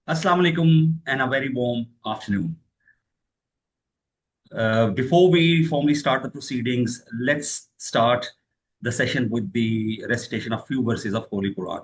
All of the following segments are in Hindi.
Assalamu alaikum and a very warm afternoon. Before we formally start the proceedings, let's start the session with the recitation of few verses of Holy Quran.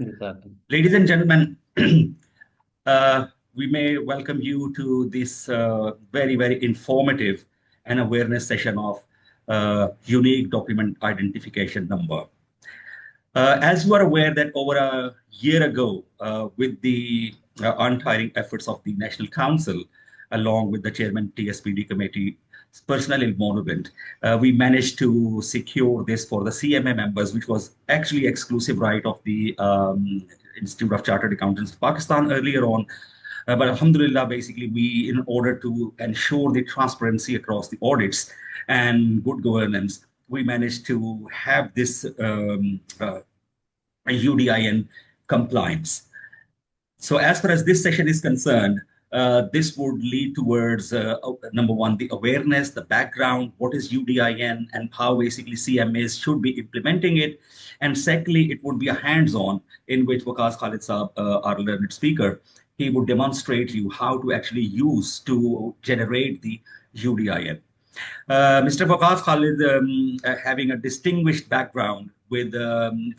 Exactly. Ladies and gentlemen, uh, we may welcome you to this very informative and awareness session of unique document identification number. As you are aware that over a year ago, with the untiring efforts of the National Council, along with the chairman TSPD committee, personal involvement, we managed to secure this for the CMA members, which was actually exclusive right of the Institute of Chartered Accountants of Pakistan earlier on. But Alhamdulillah, basically, we, in order to ensure the transparency across the audits and good governance, we managed to have this UDIN compliance. So as far as this session is concerned, this would lead towards number one, the awareness, the background, what is UDIN, and how basically CMAs should be implementing it. And secondly, it would be a hands-on in which Waqas Khalid Saab, our learned speaker, he would demonstrate you how to actually use to generate the UDIN. Mr. Waqas Khalid, having a distinguished background with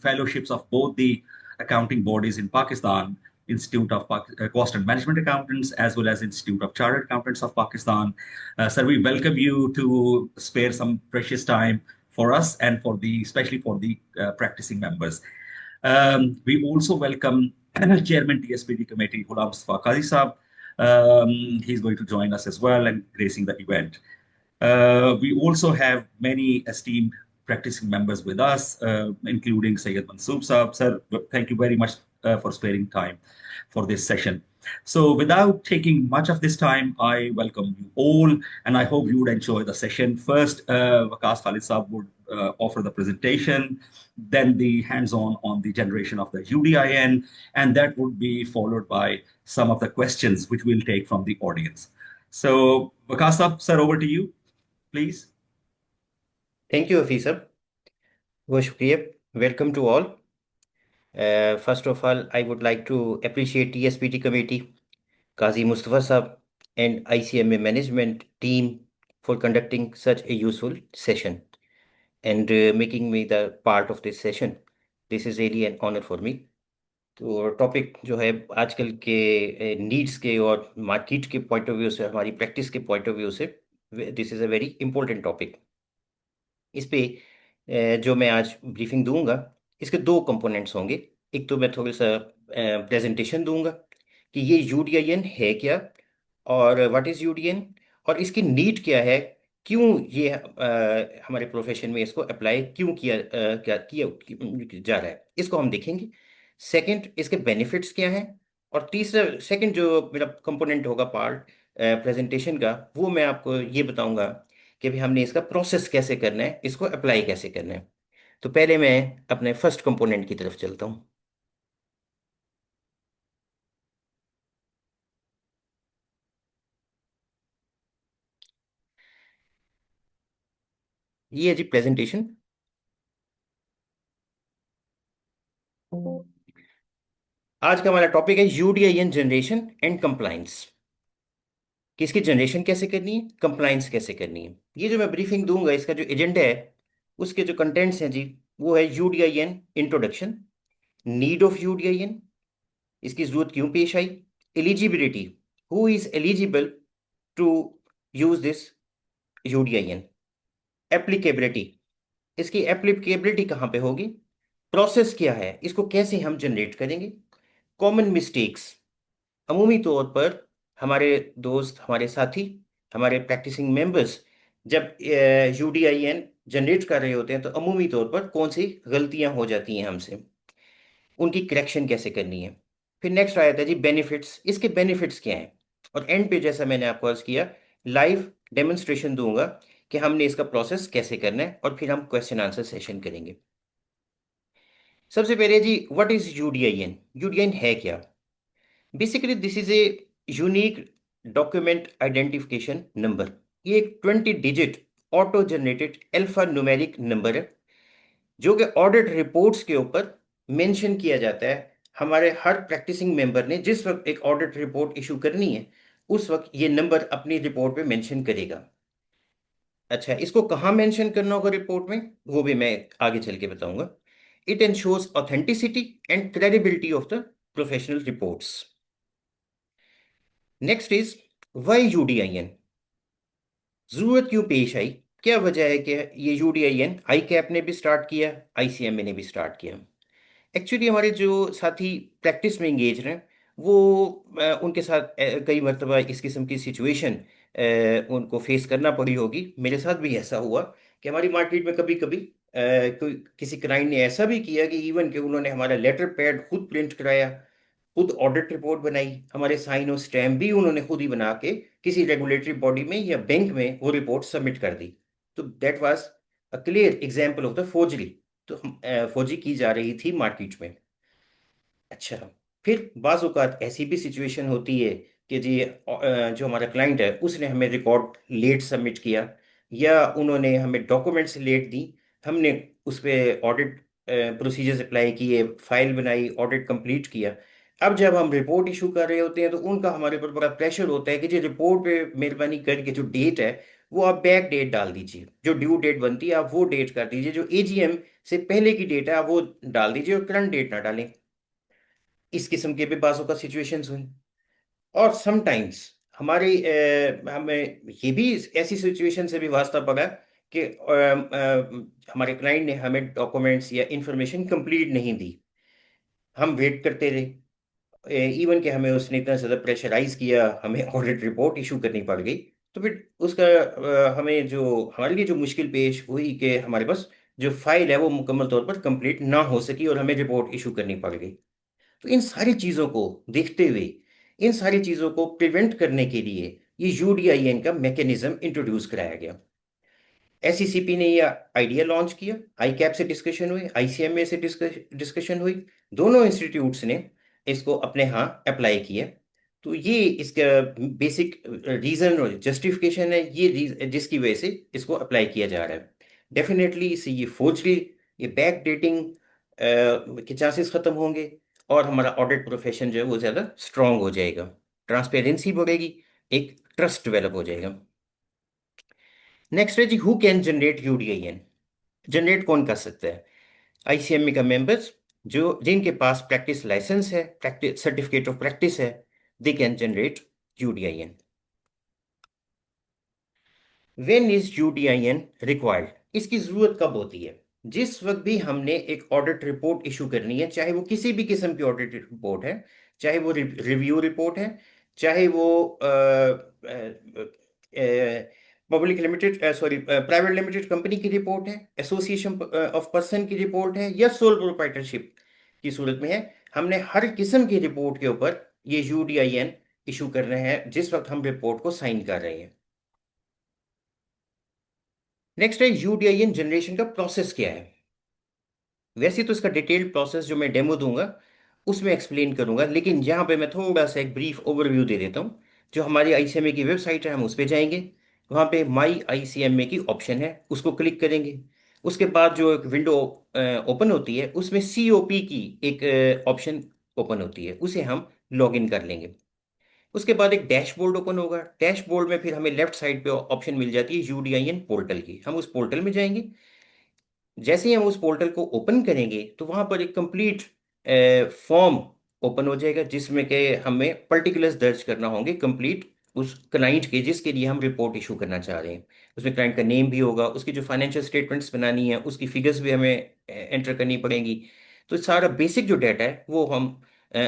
fellowships of both the accounting bodies in Pakistan, Institute of Cost and Management Accountants, as well as Institute of Chartered Accountants of Pakistan. Sir, we welcome you to spare some precious time for us and for the, especially for the practicing members. We also welcome Chairman TSPD Committee, Ghulam Mustafa Qazi Saab. He's going to join us as well and gracing the event. We also have many esteemed practicing members with us, including Sayyid Mansoor Saab. Sir, thank you very much for sparing time for this session. So without taking much of this time, I welcome you all, and I hope you would enjoy the session. First, Waqas Khalid Saab would offer the presentation, then the hands-on on the generation of the UDIN, and that would be followed by some of the questions which we'll take from the audience. So, Waqas Saab, sir, over to you, please. Thank you, Afisab. Wa shukriya. Welcome to all. First of all, I would like to appreciate TSPT committee, Qazi Mustafa Sahab, and ICMA management team for conducting such a useful session and making me the part of this session. This is really an honor for me. तो टॉपिक जो है आजकल के नीड्स के और मार्केट के पॉइंट ऑफ व्यू से, हमारी प्रैक्टिस के पॉइंट ऑफ व्यू से, this is a very important topic. इस पे जो मैं आज ब्रीफिंग दूंगा, इसके दो कंपोनेंट्स होंगे. एक तो मैं थोड़ा सा प्रेजेंटेशन दूंगा कि ये यूडीआईएन है क्या और व्हाट इज़ यूडीएन और इसकी नीड क्या है, क्यों ये हमारे प्रोफेशन में इसको अप्लाई क्यों किया जा रहा है, इसको हम देखेंगे. सेकंड, इसके बेनिफिट्स क्या हैं. और तीसरा, सेकंड जो मेरा कंपोनेंट होगा पार्ट प्रेजेंटेशन का, वो मैं आपको ये बताऊंगा कि भाई हमने इसका प्रोसेस कैसे करना है, इसको अप्लाई कैसे करना है. तो पहले मैं अपने फर्स्ट कंपोनेंट की तरफ चलता हूँ. ये है जी प्रेजेंटेशन. आज का हमारा टॉपिक है यूडीआईएन जनरेशन एंड कंप्लायंस. कि इसकी जनरेशन कैसे करनी है, कंप्लायंस कैसे करनी है. ये जो मैं ब्रीफिंग दूंगा, इसका जो एजेंडा है, उसके जो कंटेंट्स हैं जी, वो है UDIN introduction, need of UDIN, इसकी जरूरत क्यों पेश आई, eligibility, who is eligible to use this UDIN, applicability, इसकी एप्लीकेबिलिटी कहाँ पे होगी, प्रोसेस क्या है, इसको कैसे हम जनरेट करेंगे, कॉमन मिस्टेक्स. अमूमी तौर पर हमारे दोस्त, हमारे साथी, हमारे प्रैक्टिसिंग मेंबर्स जब यूडीआईएन जनरेट कर रहे होते हैं तो अमूमी तौर पर कौन सी गलतियां हो जाती हैं हमसे, उनकी करेक्शन कैसे करनी है. फिर नेक्स्ट आ जाता है जी बेनिफिट्स, इसके बेनिफिट्स क्या हैं. और एंड पे, जैसा मैंने आपको अर्ज किया, लाइव डेमोन्स्ट्रेशन दूंगा कि हमने इसका प्रोसेस कैसे करना है, और फिर हम क्वेश्चन आंसर सेशन करेंगे. सबसे पहले जी, व्हाट इज यूडीआईएन, यूडीआईएन है क्या. Basically this is a unique document identification number. ये एक 20 digit auto generated alpha numeric number है, जो कि ऑडिट रिपोर्ट्स के ऊपर मेंशन किया जाता है। हमारे हर प्रैक्टिसिंग मेंबर ने जिस वक्त एक ऑडिट रिपोर्ट इशू करनी है, उस वक्त ये नंबर अपनी रिपोर्ट पे मेंशन करेगा। अच्छा, इसको कहाँ मेंशन करना होगा रिपोर्ट में, वो भी मैं आगे चल के बताऊंगा। It ensures authenticity and credibility of the professional reports. Next is why UDIN, जरूरत क्यों पेश आई, क्या वजह है कि ये यूडीआईएन आई कैप ने भी स्टार्ट किया, आईसीएमए ने भी स्टार्ट किया। एक्चुअली हमारे जो साथी प्रैक्टिस में इंगेज हैं, वो उनके साथ कई मरतबा इस किस्म की सिचुएशन उनको फेस करना पड़ी होगी। मेरे साथ भी ऐसा हुआ कि हमारी मार्केट में कभी कभी कोई किसी क्लाइंट ने ऐसा भी किया कि इवन कि उन्होंने हमारा लेटर पैड खुद प्रिंट कराया, खुद ऑडिट रिपोर्ट बनाई, हमारे साइन और स्टैम्प भी उन्होंने खुद ही बना के किसी रेगुलेटरी बॉडी में या बैंक में वो रिपोर्ट सबमिट कर दी। तो that was a clear example of the forgery. तो फौजी की जा रही थी मार्केट में। अच्छा, फिर बाज़ औक़ात ऐसी भी सिचुएशन होती है कि जी जो हमारा क्लाइंट है उसने हमें रिकॉर्ड लेट सबमिट किया, या उन्होंने हमें डॉक्यूमेंट्स लेट दी। हमने उस पर ऑडिट प्रोसीजर्स अप्लाई किए, फाइल बनाई, ऑडिट कंप्लीट किया। अब जब हम रिपोर्ट इशू कर रहे होते हैं तो उनका हमारे ऊपर बड़ा प्रेशर होता है कि जी रिपोर्ट पे मेहरबानी करके जो डेट है वो आप बैक डेट डाल दीजिए, जो ड्यू डेट बनती है आप वो डेट कर दीजिए, जो एजीएम से पहले की डेट है आप वो डाल दीजिए और करंट डेट ना डालें। इस किस्म के भी बाजों का सिचुएशंस हुई। और समटाइम्स हमें ये भी ऐसी सिचुएशन से भी वास्ता पड़ा कि हमारे क्लाइंट ने हमें डॉक्यूमेंट्स या इंफॉर्मेशन कंप्लीट नहीं दी, हम वेट करते रहे, इवन कि हमें उसने इतना ज़्यादा प्रेशराइज किया, हमें ऑडिट रिपोर्ट इशू करनी पड़ गई। तो फिर उसका हमें जो हमारे लिए जो मुश्किल पेश हुई कि हमारे पास जो फाइल है वो मुकम्मल तौर पर कंप्लीट ना हो सकी और हमें रिपोर्ट इशू करनी पड़ गई। तो इन सारी चीज़ों को देखते हुए, इन सारी चीज़ों को प्रिवेंट करने के लिए ये यूडीआईएन का मैकेनिज्म इंट्रोड्यूस कराया गया। एसईसीपी ने यह आइडिया लॉन्च किया, आई कैप से डिस्कशन हुई, आईसीएमए से डिस्कशन हुई, दोनों इंस्टीट्यूट्स ने इसको अपने यहाँ अप्लाई किया। तो ये इसका बेसिक रीज़न और जस्टिफिकेशन है, जिसकी वजह से इसको अप्लाई किया जा रहा है। डेफिनेटली इससे ये फोर्जरी, ये बैक डेटिंग के चांसेस खत्म होंगे और हमारा ऑडिट प्रोफेशन जो है वो ज़्यादा स्ट्रांग हो जाएगा, ट्रांसपेरेंसी बढ़ेगी, एक ट्रस्ट डेवलप हो जाएगा। नेक्स्ट है जी, who can generate UDIN, generate कौन कर सकता है। आईसीएमए का मेंबर्स जो जिनके पास प्रैक्टिस लाइसेंस है, प्रैक्टिस सर्टिफिकेट ऑफ प्रैक्टिस है, they can generate UDIN. When is UDIN required, इसकी जरूरत कब होती है, जिस वक्त भी हमने एक ऑडिट रिपोर्ट इशू करनी है, चाहे वो किसी भी किस्म की ऑडिट रिपोर्ट है, चाहे वो रिव्यू रिपोर्ट है, चाहे वो public limited sorry private limited company की रिपोर्ट है, एसोसिएशन ऑफ पर्सन की रिपोर्ट है, या सोल प्रोप्राइटरशिप की सूरत में है, हमने हर किस्म की रिपोर्ट के ऊपर ये यूडीआईएन इशू कर रहे हैं जिस वक्त हम रिपोर्ट को साइन कर रहे हैं। नेक्स्ट है यूडीआईएन जनरेशन का प्रोसेस क्या है। वैसे तो इसका डिटेल्ड प्रोसेस जो मैं डेमो दूंगा उसमें एक्सप्लेन करूंगा, लेकिन यहाँ पे मैं थोड़ा सा एक ब्रीफ ओवरव्यू दे देता हूँ। जो हमारी आईसीएमए की वेबसाइट है हम उस पर जाएंगे, वहाँ पे माई आईसीएमए की ऑप्शन है, उसको क्लिक करेंगे। उसके बाद जो एक विंडो ओपन होती है उसमें सीओपी की एक ऑप्शन ओपन होती है, उसे हम लॉग इन कर लेंगे। उसके बाद एक डैशबोर्ड ओपन होगा, डैशबोर्ड में फिर हमें लेफ्ट साइड पे ऑप्शन मिल जाती है यूडीआईएन पोर्टल की, हम उस पोर्टल में जाएंगे। जैसे ही हम उस पोर्टल को ओपन करेंगे तो वहां पर एक कंप्लीट फॉर्म ओपन हो जाएगा जिसमें कि हमें पर्टिकुलर्स दर्ज करना होंगे कंप्लीट उस क्लाइंट के जिसके लिए हम रिपोर्ट इशू करना चाह रहे हैं। उसमें क्लाइंट का नेम भी होगा, उसकी जो फाइनेंशियल स्टेटमेंट्स बनानी है उसकी फिगर्स भी हमें एंटर करनी पड़ेंगी। तो सारा बेसिक जो डाटा है वो हम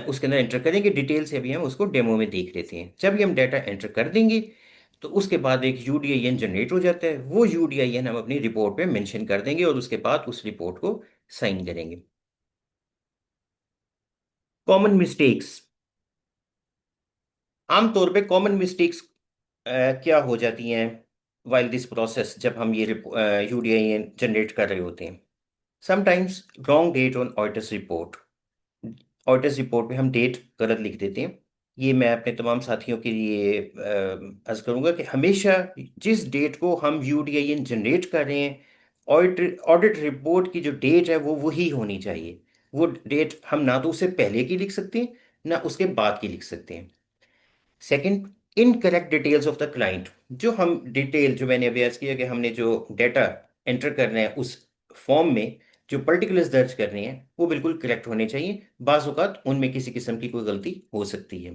उसके अंदर एंटर करेंगे। डिटेल से अभी हम उसको डेमो में देख लेते हैं। जब भी हम डाटा एंटर कर देंगे तो उसके बाद एक यूडीआईएन जनरेट हो जाता है, वो यूडीआईएन हम अपनी रिपोर्ट में मेंशन कर देंगे और उसके बाद उस रिपोर्ट को साइन करेंगे। कॉमन मिस्टेक्स, आमतौर पे कॉमन मिस्टेक्स क्या हो जाती हैं वाइल दिस प्रोसेस, जब हम ये यूडीआईएन जनरेट कर रहे होते हैं। Sometimes wrong date on auditors report, auditors report में हम डेट गलत लिख देते हैं। ये मैं अपने तमाम साथियों के लिए अर्ज करूंगा कि हमेशा जिस डेट को हम यूडीआईएन जनरेट कर रहे हैं, ऑडिट ऑडिट रिपोर्ट की जो डेट है वो वही होनी चाहिए। वो डेट हम ना तो उससे पहले की लिख सकते हैं, ना उसके बाद की लिख सकते हैं। Second, incorrect details of the client. जो हम डिटेल, जो मैंने अभ्यास किया कि हमने जो डेटा एंटर करना है उस फॉर्म में, जो पर्टिकुलर्स दर्ज करने हैं वो बिल्कुल करेक्ट होने चाहिए। बाज़ औक़ात उनमें किसी किस्म की कोई गलती हो सकती है।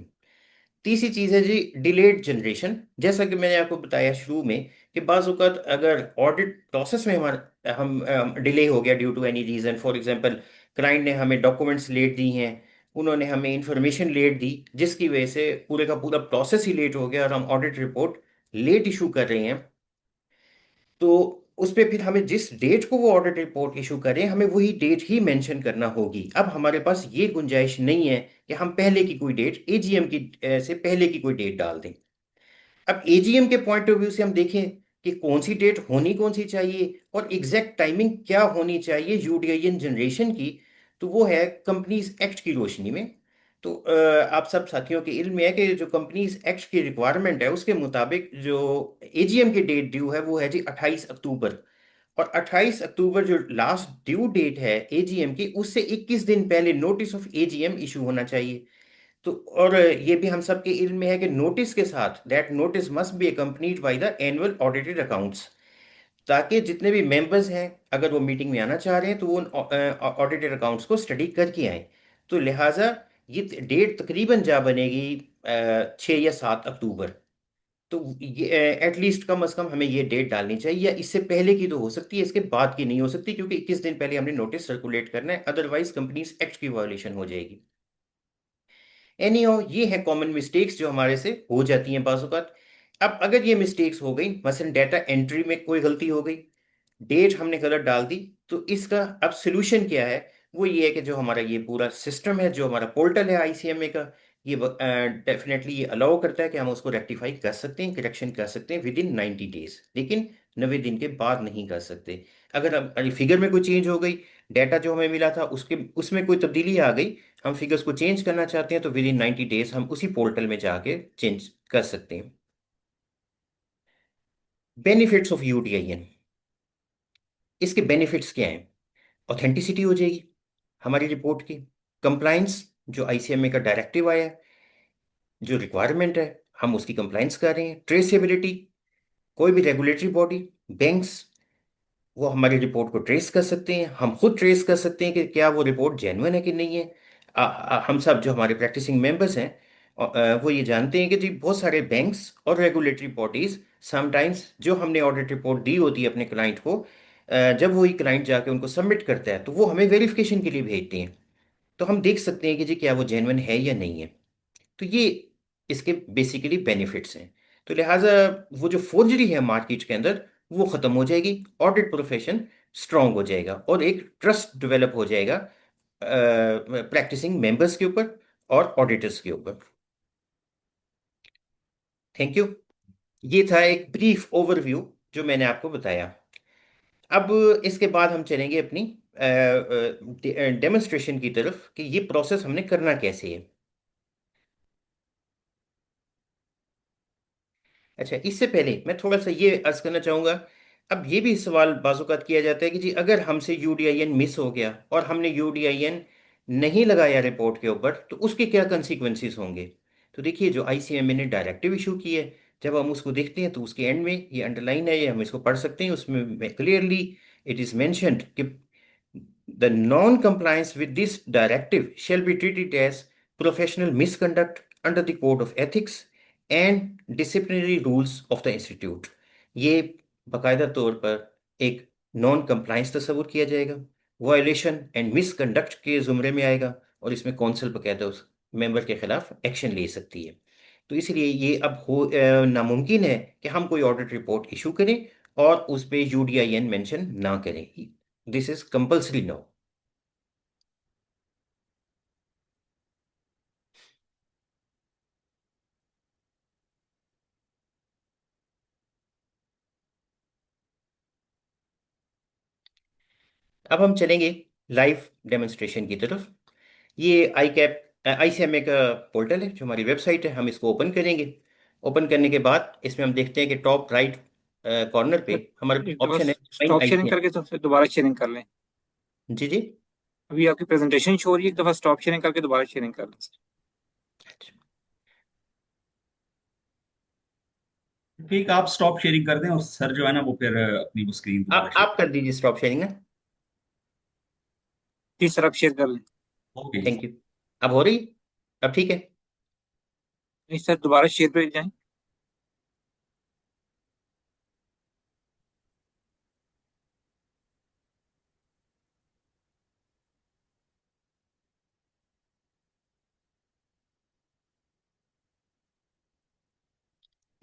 तीसरी चीज़ है जी, डिलेड जनरेशन। जैसा कि मैंने आपको बताया शुरू में कि बाज़ औक़ात अगर ऑडिट प्रोसेस में हमारा हम डिले हो गया due to any reason, for example client ने हमें डॉक्यूमेंट्स लेट दी हैं, उन्होंने हमें इंफॉर्मेशन लेट दी, जिसकी वजह से पूरे का पूरा प्रोसेस ही लेट हो गया और हम ऑडिट रिपोर्ट लेट इशू कर रहे हैं। तो उस पे फिर हमें जिस डेट को वो ऑडिट रिपोर्ट इशू करें, हमें वही डेट ही मेंशन करना होगी। अब हमारे पास ये गुंजाइश नहीं है कि हम पहले की कोई डेट, एजीएम की से पहले की कोई डेट डाल दें। अब एजीएम के पॉइंट ऑफ व्यू से हम देखें कि कौन सी डेट होनी कौन सी चाहिए और एग्जैक्ट टाइमिंग क्या होनी चाहिए यूडीआईएन जनरेशन की, तो वो है कंपनीज एक्ट की रोशनी में। तो आप सब साथियों के इल्म में है कि जो कंपनीज एक्ट की रिक्वायरमेंट है उसके मुताबिक जो एजीएम की डेट ड्यू है वो है जी 28 अक्टूबर। और 28 अक्टूबर जो लास्ट ड्यू डेट है एजीएम की, उससे 21 दिन पहले नोटिस ऑफ एजीएम इशू होना चाहिए। तो और ये भी हम सबके इल्म में है कि नोटिस के साथ that notice must be accompanied by the annual audited accounts, ताकि जितने भी मेंबर्स हैं अगर वो मीटिंग में आना चाह रहे हैं तो वो ऑडिटेड अकाउंट्स को स्टडी करके आए। तो लिहाजा ये डेट तकरीबन जा बनेगी 6 या 7 अक्टूबर। तो ये एटलीस्ट कम अज कम हमें ये डेट डालनी चाहिए, या इससे पहले की तो हो सकती है, इसके बाद की नहीं हो सकती, क्योंकि 21 दिन पहले हमने नोटिस सर्कुलेट करना है, अदरवाइज कंपनीज एक्ट की वायलेशन हो जाएगी। एनी हाउ, ये है कॉमन मिस्टेक्स जो हमारे से हो जाती हैं बाज़ औक़ात। अब अगर ये मिस्टेक्स हो गई, मसलन डाटा एंट्री में कोई गलती हो गई, डेट हमने गलत डाल दी, तो इसका अब सोल्यूशन क्या है? वो ये है कि जो हमारा ये पूरा सिस्टम है, जो हमारा पोर्टल है आईसीएमए का, ये डेफिनेटली ये अलाउ करता है कि हम उसको रेक्टिफाई कर सकते हैं, करेक्शन कर सकते हैं विद इन 90 डेज, लेकिन 90 दिन के बाद नहीं कर सकते। अगर अब फिगर में कोई चेंज हो गई, डाटा जो हमें मिला था उसके उसमें कोई तब्दीली आ गई, हम फिगर्स को चेंज करना चाहते हैं, तो विद इन 90 डेज हम उसी पोर्टल में जाके चेंज कर सकते हैं। बेनिफिट्स ऑफ यूडीआईएन, इसके बेनिफिट्स क्या हैं? ऑथेंटिसिटी हो जाएगी हमारी रिपोर्ट की। कंप्लाइंस, जो आईसीएमए का डायरेक्टिव आया है, जो रिक्वायरमेंट है हम उसकी कंप्लाइंस कर रहे हैं। ट्रेसेबिलिटी, कोई भी रेगुलेटरी बॉडी, बैंक्स, वो हमारी रिपोर्ट को ट्रेस कर सकते हैं, हम खुद ट्रेस कर सकते हैं कि क्या वो रिपोर्ट जेन्युइन है कि नहीं है। हम सब जो हमारे प्रैक्टिसिंग मेंबर्स हैं वो ये जानते हैं कि जी बहुत सारे बैंक्स और रेगुलेटरी बॉडीज समटाइम्स जो हमने ऑडिट रिपोर्ट दी होती है अपने क्लाइंट को, जब वही क्लाइंट जाके उनको सबमिट करता है तो वो हमें वेरिफिकेशन के लिए भेजते हैं। तो हम देख सकते हैं कि जी क्या वो जेन्युइन है या नहीं है। तो ये इसके बेसिकली बेनिफिट्स हैं। तो लिहाजा वो जो फोर्जरी है मार्केट के अंदर वो ख़त्म हो जाएगी, ऑडिट प्रोफेशन स्ट्रांग हो जाएगा और एक ट्रस्ट डेवलप हो जाएगा प्रैक्टिसिंग मेंबर्स के ऊपर और ऑडिटर्स के ऊपर। Thank you. ये था एक ब्रीफ ओवरव्यू जो मैंने आपको बताया। अब इसके बाद हम चलेंगे अपनी डेमोन्स्ट्रेशन की तरफ कि ये प्रोसेस हमने करना कैसे है। अच्छा, इससे पहले मैं थोड़ा सा ये अर्ज करना चाहूँगा। अब ये भी सवाल बाज़ात किया जाता है कि जी अगर हमसे यूडीआईएन मिस हो गया और हमने यूडीआईएन नहीं लगाया रिपोर्ट के ऊपर, तो उसके क्या कंसिक्वेंसेस होंगे? तो देखिए, जो आईसीएमए ने डायरेक्टिव इशू की है, जब हम उसको देखते हैं तो उसके एंड में ये अंडरलाइन है, ये हम इसको पढ़ सकते हैं, उसमें क्लियरली इट इज़ मेंशन्ड कि the non-compliance with this directive shall be treated as professional misconduct under the Code of Ethics and disciplinary rules of the institute। ये बाकायदा तौर पर एक नॉन कंप्लायंस तस्वुर किया जाएगा, वायलेशन एंड मिसकंडक्ट के जुमरे में आएगा, और इसमें कौंसल बाकायदा उस मेंबर के खिलाफ एक्शन ले सकती है। तो इसलिए ये अब नामुमकिन है कि हम कोई ऑडिट रिपोर्ट इशू करें और उस पर यूडीआईएन मेंशन ना करें। This is compulsory now. अब हम चलेंगे लाइव डेमोन्स्ट्रेशन की तरफ। ये आई कैप आईसीएमए का पोर्टल है, जो हमारी वेबसाइट है, हम इसको ओपन करेंगे। ओपन करने के बाद इसमें हम देखते हैं कि टॉप राइट कॉर्नर पे एक हमारे एक दफा ऑप्शन है माई स्टॉप शेयरिंग आईसीएम। करके तो फिर दोबारा शेयरिंग कर लें। जी जी। अभी आपकी प्रेजेंटेशन शो हो रही है, एक दफा स्टॉप शेयरिंग करके दोबारा शेयरिंग कर लें सर। ठीक, आप स्टॉप शेयरिंग कर दें और सर जो है ना वो फिर अपनी वो स्क्रीन दोबारा शेयर आप कर दीजिए स्टॉप शेयरिंग ना। जी सर, आप शेयर कर लें। Okay ji thank you. अब हो रही? अब ठीक है? नहीं सर, दोबारा शेयर पे जाएं।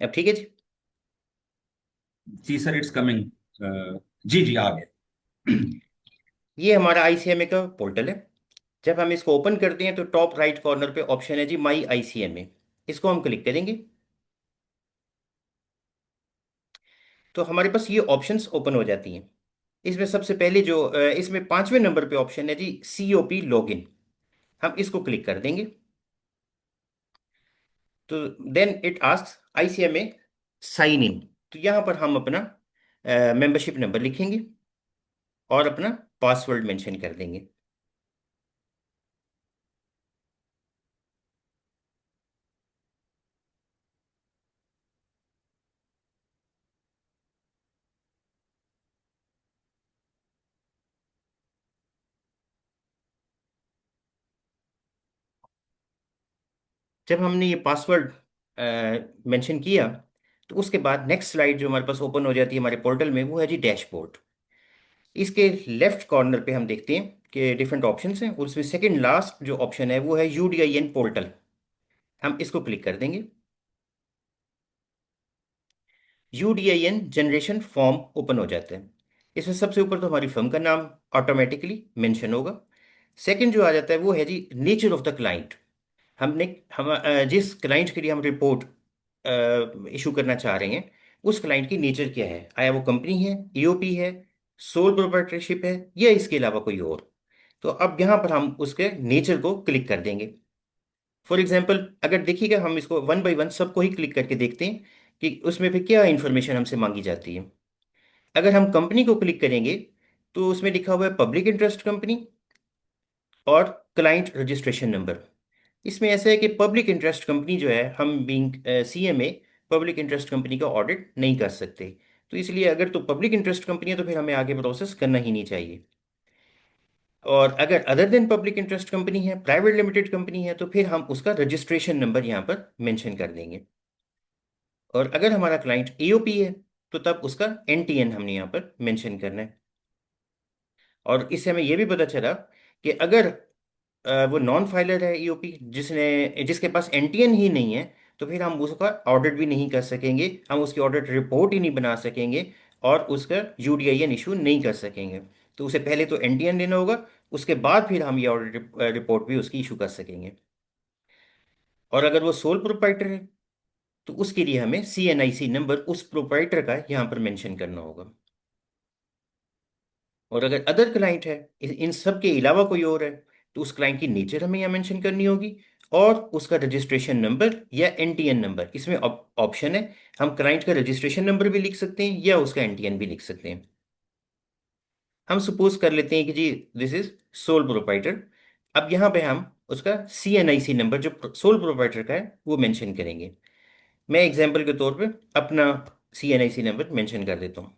अब ठीक है जी। जी सर, इट्स कमिंग। जी जी, आ गए। ये हमारा आईसीएमए का पोर्टल है। जब हम इसको ओपन करते हैं तो टॉप राइट कॉर्नर पे ऑप्शन है जी माई आईसीएमए। इसको हम क्लिक करेंगे तो हमारे पास ये ऑप्शंस ओपन हो जाती हैं। इसमें सबसे पहले जो इसमें 5वें नंबर पे ऑप्शन है जी सीओपी लॉगिन। हम इसको क्लिक कर देंगे तो then it asks ICMA sign in. तो यहाँ पर हम अपना मेंबरशिप नंबर लिखेंगे और अपना पासवर्ड मेंशन कर देंगे। जब हमने ये पासवर्ड मेंशन किया तो उसके बाद नेक्स्ट स्लाइड जो हमारे पास ओपन हो जाती है हमारे पोर्टल में, वो है जी डैशबोर्ड। इसके लेफ्ट कॉर्नर पे हम देखते हैं कि डिफरेंट ऑप्शंस हैं और उसमें सेकंड लास्ट जो ऑप्शन है वो है यूडीआईएन पोर्टल। हम इसको क्लिक कर देंगे। यूडीआईएन जनरेशन फॉर्म ओपन हो जाता है। इसमें सबसे ऊपर तो हमारी फर्म का नाम ऑटोमेटिकली मेंशन होगा। सेकंड जो आ जाता है वो है जी नेचर ऑफ द क्लाइंट। जिस क्लाइंट के लिए हम रिपोर्ट इशू करना चाह रहे हैं, उस क्लाइंट की नेचर क्या है, आया वो कंपनी है, ईओपी है, सोल प्रोप्राइटरशिप है, या इसके अलावा कोई और। तो अब यहाँ पर हम उसके नेचर को क्लिक कर देंगे। फॉर एग्जाम्पल अगर देखिएगा हम इसको वन बाय वन सबको ही क्लिक करके देखते हैं कि उसमें फिर क्या इंफॉर्मेशन हमसे मांगी जाती है। अगर हम कंपनी को क्लिक करेंगे तो उसमें लिखा हुआ है पब्लिक इंटरेस्ट कंपनी और क्लाइंट रजिस्ट्रेशन नंबर। इसमें ऐसा है कि पब्लिक इंटरेस्ट कंपनी जो है, हम being CMA public interest company का ऑडिट नहीं कर सकते। तो इसलिए अगर तो पब्लिक इंटरेस्ट कंपनी है तो फिर हमें आगे प्रोसेस करना ही नहीं चाहिए। और अगर other than public interest company है, प्राइवेट लिमिटेड कंपनी है, तो फिर हम उसका रजिस्ट्रेशन नंबर यहाँ पर मेंशन कर देंगे। और अगर हमारा क्लाइंट एओपी है तो तब उसका एनटीएन हमने यहाँ पर मेंशन करना है। और इससे हमें यह भी पता चला कि अगर वो नॉन फाइलर है ईओपी जिसके पास एनटीएन ही नहीं है, तो फिर हम उसका ऑडिट भी नहीं कर सकेंगे, हम उसकी ऑडिट रिपोर्ट ही नहीं बना सकेंगे और उसका यूडीआईएन इशू नहीं कर सकेंगे। तो उसे पहले तो एनटीएन लेना होगा, उसके बाद फिर हम ये ऑडिट रिपोर्ट भी उसकी इशू कर सकेंगे। और अगर वो सोल प्रोप्राइटर है तो उसके लिए हमें सीएनआईसी नंबर उस प्रोप्राइटर का यहाँ पर मेंशन करना होगा। और अगर अदर क्लाइंट है, इन सब के अलावा कोई और है, तो उस क्लाइंट की नेचर हमें यहाँ मेंशन करनी होगी और उसका रजिस्ट्रेशन नंबर या एनटीएन नंबर। इसमें ऑप्शन है, हम क्लाइंट का रजिस्ट्रेशन नंबर भी लिख सकते हैं या उसका एनटीएन भी लिख सकते हैं। हम सपोज कर लेते हैं कि जी दिस इज सोल प्रोप्राइटर। अब यहाँ पे हम उसका सीएनआईसी नंबर जो सोल प्रोप्राइटर का है वो मेंशन करेंगे। मैं एग्जांपल के तौर पे अपना सीएनआईसी नंबर मेंशन कर देता हूँ।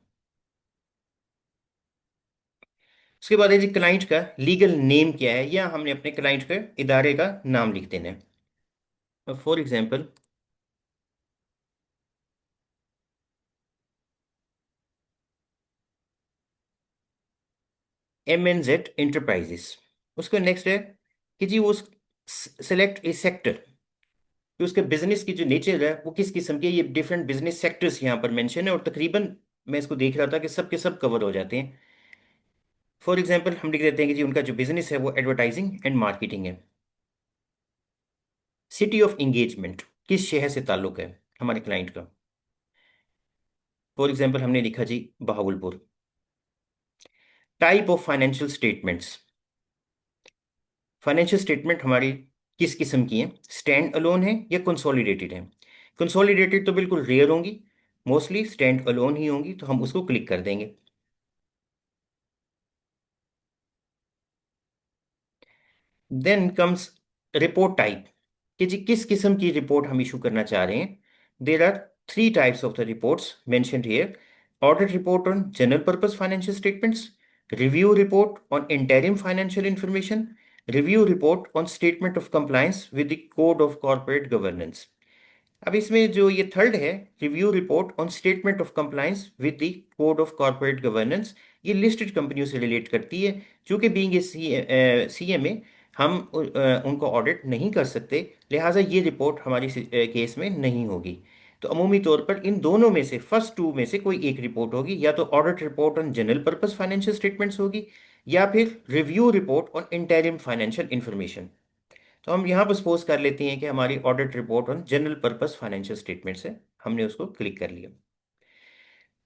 उसके बाद है जी क्लाइंट का लीगल नेम क्या है, या हमने अपने क्लाइंट के इदारे का नाम लिख देना है। For example MNZ enterprises. उसका नेक्स्ट है कि जी वो सेलेक्ट ए सेक्टर, कि उसके बिजनेस की जो नेचर है वो किस किस्म की है। ये डिफरेंट बिजनेस सेक्टर्स यहाँ पर मेंशन है और तकरीबन मैं इसको देख रहा था कि सब के सब कवर हो जाते हैं। फॉर एग्जांपल हम लिख देते हैं कि जी उनका जो बिजनेस है वो एडवर्टाइजिंग एंड मार्केटिंग है। सिटी ऑफ इंगेजमेंट, किस शहर से ताल्लुक है हमारे क्लाइंट का। फॉर एग्जांपल हमने लिखा जी Bahawalpur. Type of financial statements, financial statement हमारी किस किस्म की हैं, स्टैंड अलोन है या कंसोलिडेटेड है। कंसोलिडेटेड तो बिल्कुल रेयर होंगी, मोस्टली स्टैंड अलोन ही होंगी, तो हम उसको क्लिक कर देंगे। देन कम्स रिपोर्ट टाइप, कि जी किस किस्म की रिपोर्ट हम इशू करना चाह रहे हैं। There are three types of the reports mentioned here: audit report on general purpose financial statements, review report on interim financial information, review report on statement of compliance with the code of corporate governance. अब इसमें जो ये थर्ड है, review report on statement of compliance with the code of corporate governance, ये लिस्टेड कंपनियों से रिलेट करती है। चूंकि बीइंग ए सीएमए हम उनको ऑडिट नहीं कर सकते, लिहाजा ये रिपोर्ट हमारी केस में नहीं होगी। तो अमूमी तौर पर इन दोनों में से, फर्स्ट टू में से कोई एक रिपोर्ट होगी, या तो audit report on general purpose financial statements होगी, या फिर review report on interim financial information. तो हम यहाँ पर सपोज कर लेते हैं कि हमारी audit report on general purpose financial statements है, हमने उसको क्लिक कर लिया।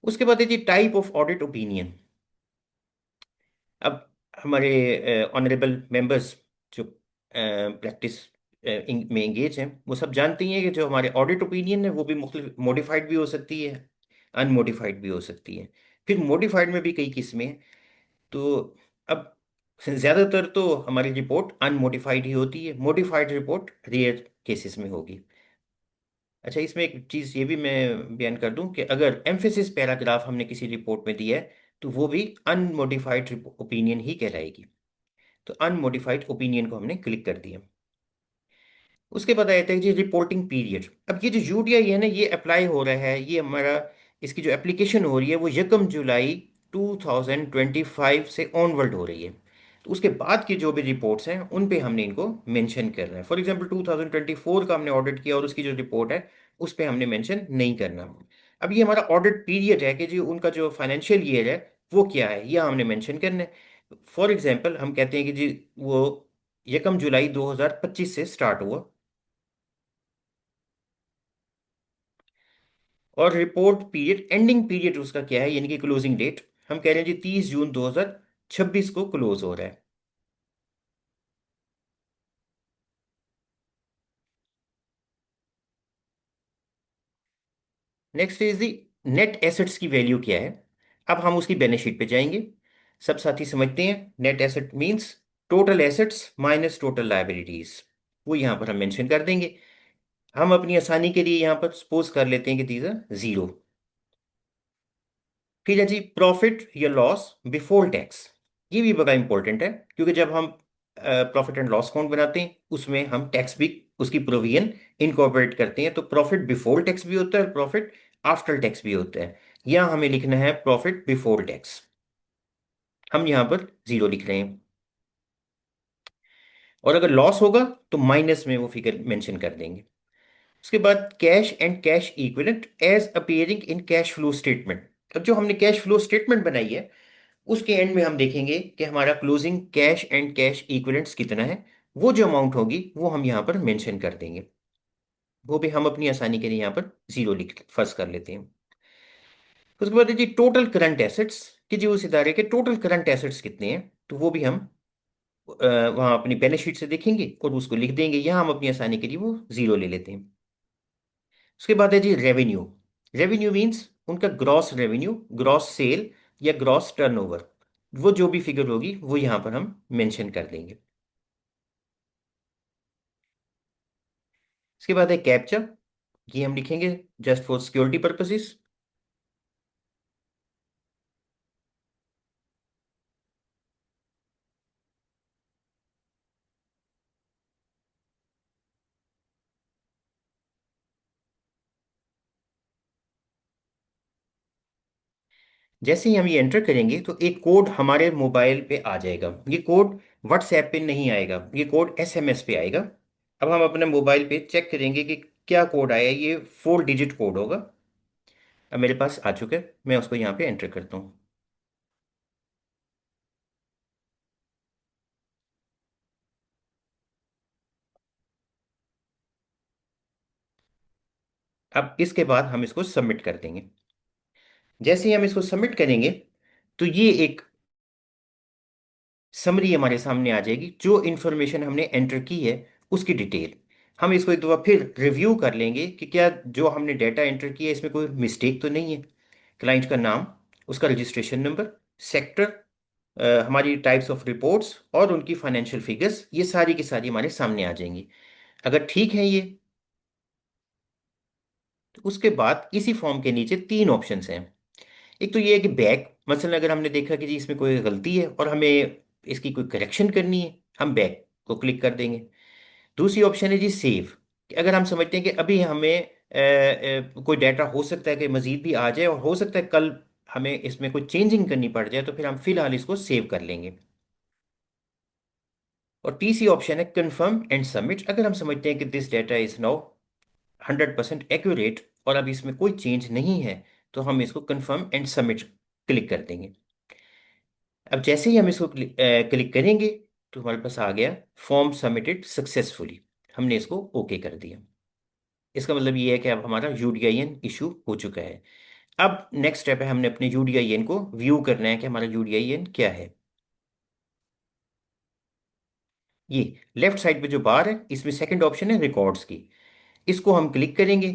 उसके बाद है जी टाइप ऑफ ऑडिट ओपिनियन। अब हमारे ऑनरेबल मेंबर्स जो प्रैक्टिस में इंगेज हैं, वो सब जानते ही हैं कि जो हमारे ऑडिट ओपिनियन है वो भी मुख्तलिफ मॉडिफाइड भी हो सकती है, अनमोडिफाइड भी हो सकती है। फिर मॉडिफाइड में भी कई किस्में हैं। तो अब ज़्यादातर तो हमारी रिपोर्ट अनमोडिफाइड ही होती है, मॉडिफाइड रिपोर्ट रेयर केसेस में होगी। अच्छा, इसमें एक चीज़ ये भी मैं बयान कर दूं कि अगर एम्फेसिस पैराग्राफ हमने किसी रिपोर्ट में दिया है, तो वो भी अनमोडिफाइड ओपिनियन ही कहलाएगी। तो अनमोडिफाइड ओपिनियन को हमने क्लिक कर दिया। उसके बाद आया था जी रिपोर्टिंग पीरियड। अब ये जो यूडीआई है ना, ये अप्लाई हो रहा है, ये हमारा इसकी जो एप्लीकेशन हो रही है वो 1 जुलाई 2025 से ऑनवर्ड हो रही है। तो उसके बाद की जो भी रिपोर्ट्स हैं उन पे हमने इनको मेंशन करना है। फॉर एग्जांपल 2024 का हमने ऑडिट किया और उसकी जो रिपोर्ट है उस पे हमने मेंशन नहीं करना। अब ये हमारा ऑडिट पीरियड है कि जी उनका जो फाइनेंशियल ईयर है वो क्या है, यह हमने मेंशन करना है। फॉर एग्जाम्पल हम कहते हैं कि जी वो 1 जुलाई 2025 से स्टार्ट हुआ, और रिपोर्ट पीरियड एंडिंग पीरियड उसका क्या है, यानी कि क्लोजिंग डेट हम कह रहे हैं जी 30 जून 2026 को क्लोज हो रहा है। Next is the net assets की वैल्यू क्या है। अब हम उसकी बैलेंस शीट पे जाएंगे। सब साथी समझते हैं net asset means total assets minus total liabilities, वो यहां पर हम मेंशन कर देंगे। हम अपनी आसानी के लिए यहां पर सपोज कर लेते हैं कि दीज आर जीरो। फिर है जी प्रॉफिट या लॉस बिफोर टैक्स। ये भी बड़ा इंपॉर्टेंट है, क्योंकि जब हम प्रॉफिट एंड लॉस अकाउंट बनाते हैं उसमें हम टैक्स भी उसकी प्रोविजन इनकॉर्पोरेट करते हैं। तो प्रॉफिट बिफोर टैक्स भी होता है, प्रॉफिट आफ्टर टैक्स भी होता है। यहाँ हमें लिखना है प्रॉफिट बिफोर टैक्स, हम यहाँ पर जीरो लिख रहे हैं। और अगर लॉस होगा तो माइनस में वो फिगर मेंशन कर देंगे। उसके बाद cash and cash equivalent as appearing in cash flow statement. अब जो हमने कैश फ्लो स्टेटमेंट बनाई है उसके एंड में हम देखेंगे कि हमारा closing cash and cash equivalents कितना है। वो जो अमाउंट होगी वो हम यहाँ पर मेंशन कर देंगे। वो भी हम अपनी आसानी के लिए यहाँ पर जीरो लिख फर्ज कर लेते हैं। उसके बाद है जी टोटल करंट एसेट्स, कि जी उस इदारे के टोटल करंट एसेट्स कितने हैं, तो वो भी हम वहाँ अपनी बैलेंस शीट से देखेंगे और उसको लिख देंगे। यहाँ हम अपनी आसानी के लिए वो जीरो ले लेते हैं। उसके बाद है जी रेवेन्यू। रेवेन्यू मीन्स उनका ग्रॉस रेवेन्यू, ग्रॉस सेल या ग्रॉस टर्नओवर, वो जो भी फिगर होगी वो यहाँ पर हम मेंशन कर देंगे। इसके बाद है कैप्चा, ये हम लिखेंगे जस्ट फॉर सिक्योरिटी पर्पसेस। जैसे ही हम ये एंटर करेंगे तो एक कोड हमारे मोबाइल पे आ जाएगा। ये कोड व्हाट्सएप पे नहीं आएगा, ये कोड एसएमएस पे आएगा। अब हम अपने मोबाइल पे चेक करेंगे कि क्या कोड आया है। ये 4 डिजिट कोड होगा। अब मेरे पास आ चुका है, मैं उसको यहाँ पे एंटर करता हूँ। अब इसके बाद हम इसको सबमिट कर देंगे। जैसे ही हम इसको सबमिट करेंगे तो ये एक समरी हमारे सामने आ जाएगी। जो इन्फॉर्मेशन हमने एंटर की है उसकी डिटेल। हम इसको एक दफ़ा फिर रिव्यू कर लेंगे कि क्या जो हमने डाटा एंटर किया है इसमें कोई मिस्टेक तो नहीं है। क्लाइंट का नाम, उसका रजिस्ट्रेशन नंबर, सेक्टर, हमारी टाइप्स ऑफ रिपोर्ट्स और उनकी फाइनेंशियल फिगर्स, ये सारी की सारी हमारे सामने आ जाएंगी। अगर ठीक है ये, तो उसके बाद इसी फॉर्म के नीचे तीन ऑप्शंस हैं। एक तो ये है कि बैक, मसलन अगर हमने देखा कि जी इसमें कोई गलती है और हमें इसकी कोई करेक्शन करनी है, हम बैक को क्लिक कर देंगे। दूसरी ऑप्शन है जी सेव, कि अगर हम समझते हैं कि अभी हमें कोई डाटा हो सकता है कि मजीद भी आ जाए और हो सकता है कल हमें इसमें कोई चेंजिंग करनी पड़ जाए, तो फिर हम फिलहाल इसको सेव कर लेंगे। और तीसरी ऑप्शन है कंफर्म एंड सबमिट, अगर हम समझते हैं कि this data is now 100% accurate और अब इसमें कोई चेंज नहीं है, तो हम इसको कंफर्म एंड सबमिट क्लिक कर देंगे। अब जैसे ही हम इसको क्लिक करेंगे, तो हमारे पास आ गया फॉर्म सबमिटेड सक्सेसफुली, हमने इसको ओके कर दिया। इसका मतलब ये है कि अब हमारा यूडीआईएन इशू हो चुका है। अब नेक्स्ट स्टेप है, हमने अपने यूडीआईएन को व्यू करना है कि हमारा यूडीआईएन क्या है। ये लेफ्ट साइड पे जो बार है, इसमें सेकंड ऑप्शन है रिकॉर्ड्स की, इसको हम क्लिक करेंगे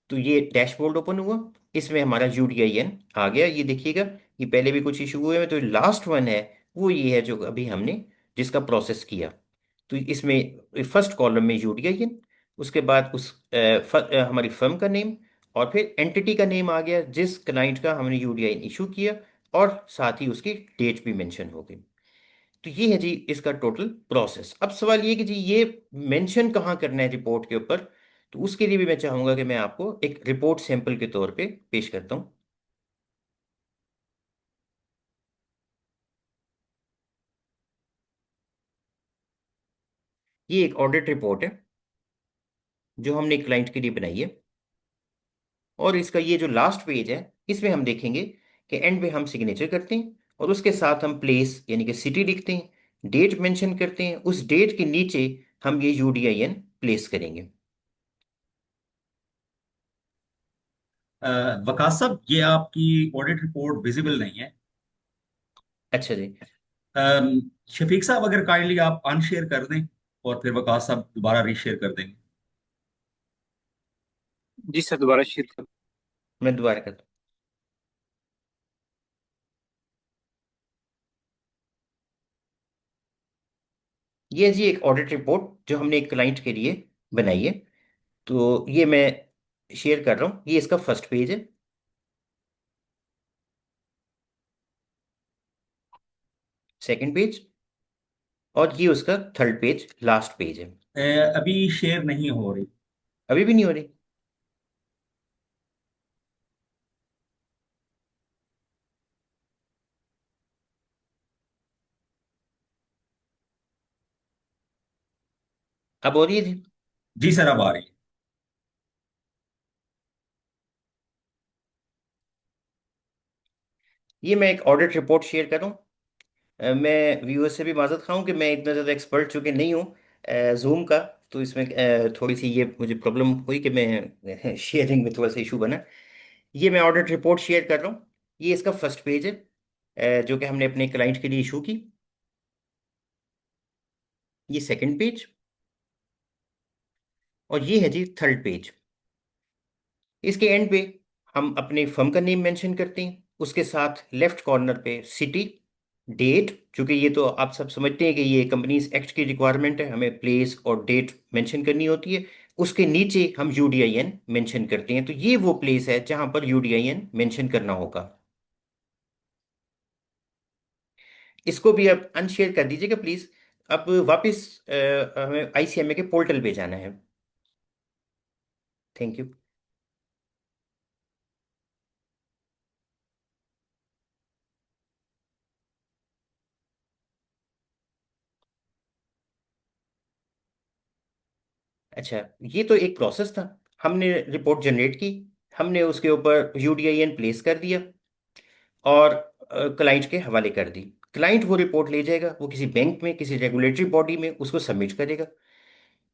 तो ये डैशबोर्ड ओपन हुआ। इसमें हमारा यूडीआईएन आ गया, ये देखिएगा। ये पहले भी कुछ इशू हुए हैं, तो लास्ट वन है वो ये है जो अभी हमने जिसका प्रोसेस किया। तो इसमें फर्स्ट कॉलम में यूडीआईएन, उसके बाद हमारी फर्म का नेम, और फिर एंटिटी का नेम आ गया जिस क्लाइंट का हमने यूडीआईएन इशू किया, और साथ ही उसकी डेट भी मेंशन हो गई। तो ये है जी इसका टोटल प्रोसेस। अब सवाल ये कि जी ये मेंशन कहाँ करना है रिपोर्ट के ऊपर, तो उसके लिए भी मैं चाहूंगा कि मैं आपको एक रिपोर्ट सैंपल के तौर पे पेश करता हूँ। ये एक ऑडिट रिपोर्ट है जो हमने क्लाइंट के लिए बनाई है, और इसका ये जो लास्ट पेज है, इसमें हम देखेंगे कि एंड में हम सिग्नेचर करते हैं और उसके साथ हम प्लेस यानी कि सिटी लिखते हैं, डेट मेंशन करते हैं, उस डेट के नीचे हम ये यूडीआईएन प्लेस करेंगे। वकास साहब, ये आपकी ऑडिट रिपोर्ट विजिबल नहीं है। अच्छा जी। अम, शफीक साहब, अगर काइंडली आप अनशेयर कर दें और फिर वकास साहब दोबारा रीशेयर कर देंगे। जी सर, दोबारा शेयर कर। मैं दोबारा करता हूँ। ये जी एक ऑडिट रिपोर्ट जो हमने एक क्लाइंट के लिए बनाई है, तो ये मैं शेयर कर रहा हूँ। ये इसका फर्स्ट पेज है, सेकंड पेज, और ये उसका थर्ड पेज, लास्ट पेज है। अभी शेयर नहीं हो रही। अभी भी नहीं हो रही? अब हो रही है जी। जी सर, अब आ रही है। ये मैं एक ऑडिट रिपोर्ट शेयर कर रहा हूँ। मैं व्यूअर्स से भी माजरत खाऊं कि मैं इतना ज़्यादा एक्सपर्ट चूँकि नहीं हूँ जूम का, तो इसमें थोड़ी सी ये मुझे प्रॉब्लम हुई कि मैं शेयरिंग में थोड़ा सा इशू बना। ये मैं ऑडिट रिपोर्ट शेयर कर रहा हूँ। ये इसका फर्स्ट पेज है, जो कि हमने अपने क्लाइंट के लिए इशू की। ये सेकंड पेज, और ये है जी थर्ड पेज। इसके एंड पे हम अपने फर्म का नेम मेंशन करते हैं, उसके साथ लेफ्ट कॉर्नर पे सिटी, डेट, क्योंकि ये तो आप सब समझते हैं कि ये कंपनीज एक्ट की रिक्वायरमेंट है, हमें प्लेस और डेट मेंशन करनी होती है। उसके नीचे हम यूडीआईएन मेंशन करते हैं, तो ये वो प्लेस है जहां पर यूडीआईएन मेंशन करना होगा। इसको भी अब अनशेयर कर दीजिएगा प्लीज। अब वापस हमें आईसीएमए के पोर्टल पे जाना है। Thank you. अच्छा, ये तो एक प्रोसेस था। हमने रिपोर्ट जनरेट की, हमने उसके ऊपर यूडीआईएन प्लेस कर दिया और क्लाइंट के हवाले कर दी। क्लाइंट वो रिपोर्ट ले जाएगा, वो किसी बैंक में, किसी रेगुलेटरी बॉडी में उसको सबमिट करेगा।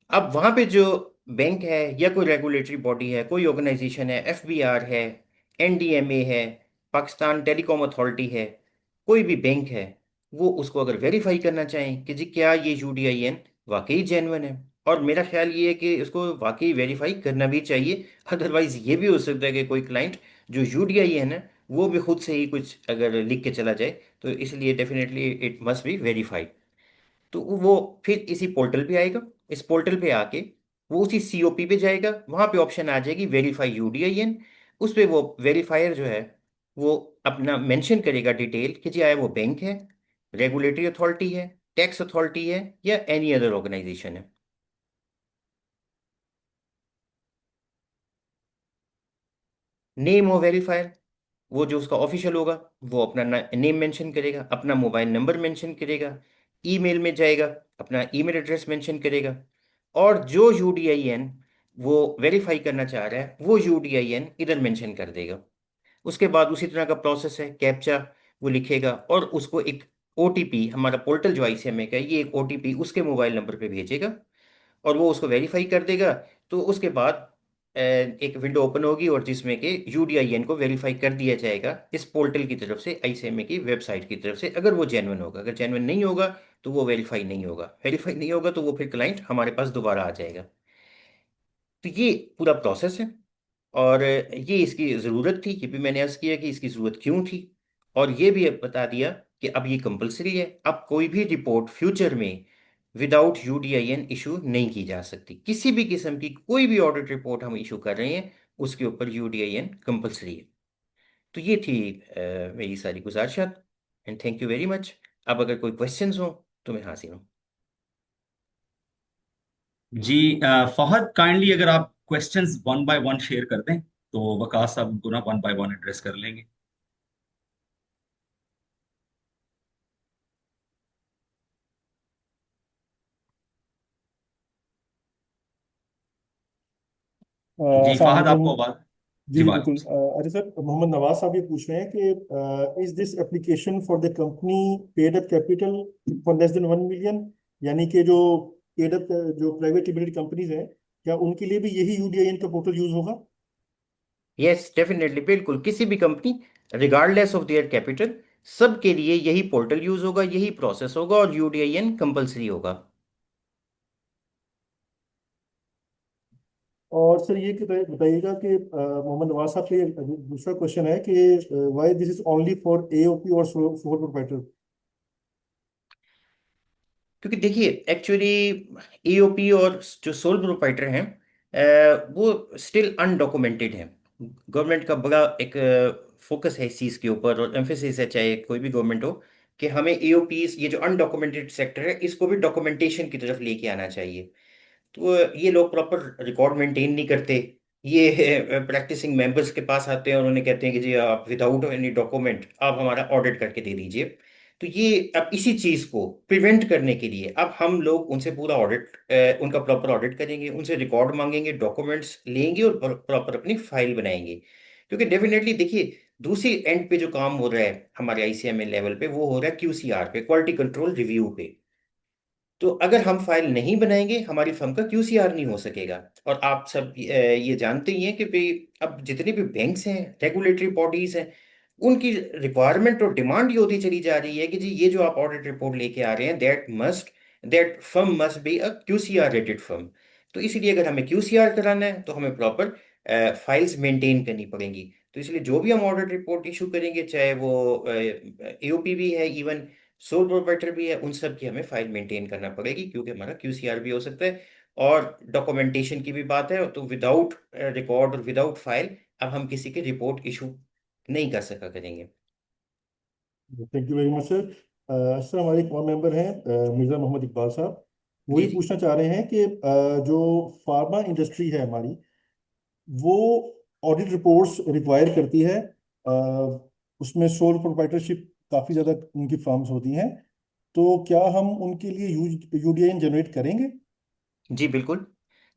अब वहाँ पे जो बैंक है या कोई रेगुलेटरी बॉडी है, कोई ऑर्गेनाइजेशन है, एफबीआर है, एनडीएमए है, पाकिस्तान टेलीकॉम अथॉरिटी है, कोई भी बैंक है, वो उसको अगर वेरीफाई करना चाहें कि जी क्या ये यूडीआईएन वाकई जेन्युइन है। और मेरा ख्याल ये है कि इसको वाकई वेरीफाई करना भी चाहिए। अदरवाइज ये भी हो सकता है कि कोई क्लाइंट जो यूडीआई है ना, वो भी खुद से ही कुछ अगर लिख के चला जाए। तो इसलिए definitely it must be verified. तो वो फिर इसी पोर्टल पे आएगा। इस पोर्टल पे आके वो उसी सीओपी पे जाएगा, वहां पे ऑप्शन आ जाएगी वेरीफाई यूडीआईएन। उस पे वो वेरीफायर जो है वो अपना मेंशन करेगा डिटेल कि जी आया वो बैंक है, रेगुलेटरी अथॉरिटी है, टैक्स अथॉरिटी है, या एनी अदर ऑर्गेनाइजेशन है। नेम ऑफ वेरीफायर, वो जो उसका ऑफिशियल होगा वो अपना नेम मेंशन करेगा, अपना मोबाइल नंबर मेंशन करेगा, ईमेल में जाएगा, अपना ईमेल एड्रेस मेंशन करेगा। और जो यूडीआईएन वो वेरीफाई करना चाह रहा है वो यूडीआईएन इधर मेंशन कर देगा। उसके बाद उसी तरह का प्रोसेस है, कैप्चा वो लिखेगा और उसको एक ओटीपी, हमारा पोर्टल जो आईसीएमए का है, ये एक ओटीपी उसके मोबाइल नंबर पे भेजेगा और वो उसको वेरीफाई कर देगा। तो उसके बाद एक विंडो ओपन होगी और जिसमें कि यूडीआईएन को वेरीफाई कर दिया जाएगा इस पोर्टल की तरफ से, आईसीएमए की वेबसाइट की तरफ से, अगर वो जेन्युइन होगा। अगर जेन्युइन नहीं होगा तो वो वेरीफाई नहीं होगा। वेरीफाई नहीं होगा तो वो फिर क्लाइंट हमारे पास दोबारा आ जाएगा। तो ये पूरा प्रोसेस है। और ये इसकी ज़रूरत थी, ये भी मैंने अर्ज़ किया कि इसकी ज़रूरत क्यों थी। और ये भी बता दिया कि अब ये कंपलसरी है। अब कोई भी रिपोर्ट फ्यूचर में विदाउट यूडीआईएन इशू नहीं की जा सकती। किसी भी किस्म की कोई भी ऑडिट रिपोर्ट हम इशू कर रहे हैं उसके ऊपर यूडीआईएन कंपलसरी है। तो ये थी मेरी सारी गुजारिशात। And thank you very much. अब अगर कोई क्वेश्चंस हो तो मैं हाजिर हूँ। जी फहद, काइंडली अगर आप questions one by one share कर दें तो वकास साहब उनको ना वन बाय वन एड्रेस कर लेंगे। जी अस्सलाम फहद, वालेकुम। आपको आवाज। जी जी जी वालेकुम बिल्कुल। सलाम। अच्छा सर, मोहम्मद नवाज साहब ये पूछ रहे हैं कि is this application for the company paid up capital for less than 1 million, यानी कि जो पेड अप जो प्राइवेट लिमिटेड कंपनीज हैं, क्या उनके लिए भी यही यूडीआईएन का पोर्टल यूज होगा? यस डेफिनेटली, बिल्कुल किसी भी company regardless of their capital, सबके लिए यही पोर्टल यूज होगा, यही प्रोसेस होगा और यूडीआईएन कंपलसरी होगा। और सर ये बताइएगा कि मोहम्मद नवाज साहब से ये दूसरा क्वेश्चन है कि why this is only for AOP और सोल प्रोप्राइटर? क्योंकि देखिए एक्चुअली ईओपी और जो सोल प्रोप्राइटर हैं वो स्टिल अनडॉक्यूमेंटेड हैं। गवर्नमेंट का बड़ा एक फोकस है इस चीज़ के ऊपर और एम्फेसिस है, चाहे कोई भी गवर्नमेंट हो, कि हमें ईओपीज, ये जो अनडॉक्यूमेंटेड सेक्टर है, इसको भी डॉक्यूमेंटेशन की तरफ लेके आना चाहिए। तो ये लोग प्रॉपर रिकॉर्ड मेंटेन नहीं करते। ये प्रैक्टिसिंग मेंबर्स के पास आते हैं और उन्हें कहते हैं कि जी आप विदाउट एनी डॉक्यूमेंट आप हमारा ऑडिट करके दे दीजिए। तो ये अब इसी चीज़ को प्रिवेंट करने के लिए अब हम लोग उनसे पूरा ऑडिट, उनका प्रॉपर ऑडिट करेंगे, उनसे रिकॉर्ड मांगेंगे, डॉक्यूमेंट्स लेंगे और प्रॉपर अपनी फाइल बनाएंगे। क्योंकि डेफिनेटली देखिए, दूसरी एंड पे जो काम हो रहा है हमारे आईसीएमए लेवल पे, वो हो रहा है क्यूसीआर पे, क्वालिटी कंट्रोल रिव्यू पे। तो अगर हम फाइल नहीं बनाएंगे हमारी फर्म का क्यूसीआर नहीं हो सकेगा। और आप सब ये जानते ही हैं कि भाई अब जितने भी बैंक्स हैं, रेगुलेटरी बॉडीज हैं, उनकी रिक्वायरमेंट और डिमांड ये होती चली जा रही है कि जी ये जो आप ऑडिट रिपोर्ट लेके आ रहे हैं, that firm must be a QCR rated firm. तो इसलिए अगर हमें क्यूसीआर कराना है तो हमें प्रॉपर फाइल्स मेंटेन करनी पड़ेंगी। तो इसलिए जो भी हम ऑडिट रिपोर्ट इशू करेंगे, चाहे वो एओपी भी है, इवन सोल प्रोप्राइटर भी है, उन सब की हमें फाइल मेंटेन करना पड़ेगी, क्योंकि हमारा क्यूसीआर भी हो सकता है। और डॉक्यूमेंटेशन की भी बात है, तो विदाउट रिकॉर्ड और विदाउट फाइल अब हम किसी की रिपोर्ट इशू नहीं कर सका करेंगे। Thank you very much sir. Sir हमारे एक और मेंबर हैं, मिर्ज़ा मोहम्मद इकबाल साहब। वो जी ये जी। पूछना चाह रहे हैं कि जो फार्मा इंडस्ट्री है हमारी, वो ऑडिट रिपोर्ट्स रिक्वायर करती है। अ, उसमें सोल प्रोप्राइटरशिप काफ़ी ज़्यादा उनकी फर्म्स होती हैं, तो क्या हम उनके लिए यूडीआईएन जनरेट करेंगे? जी बिल्कुल।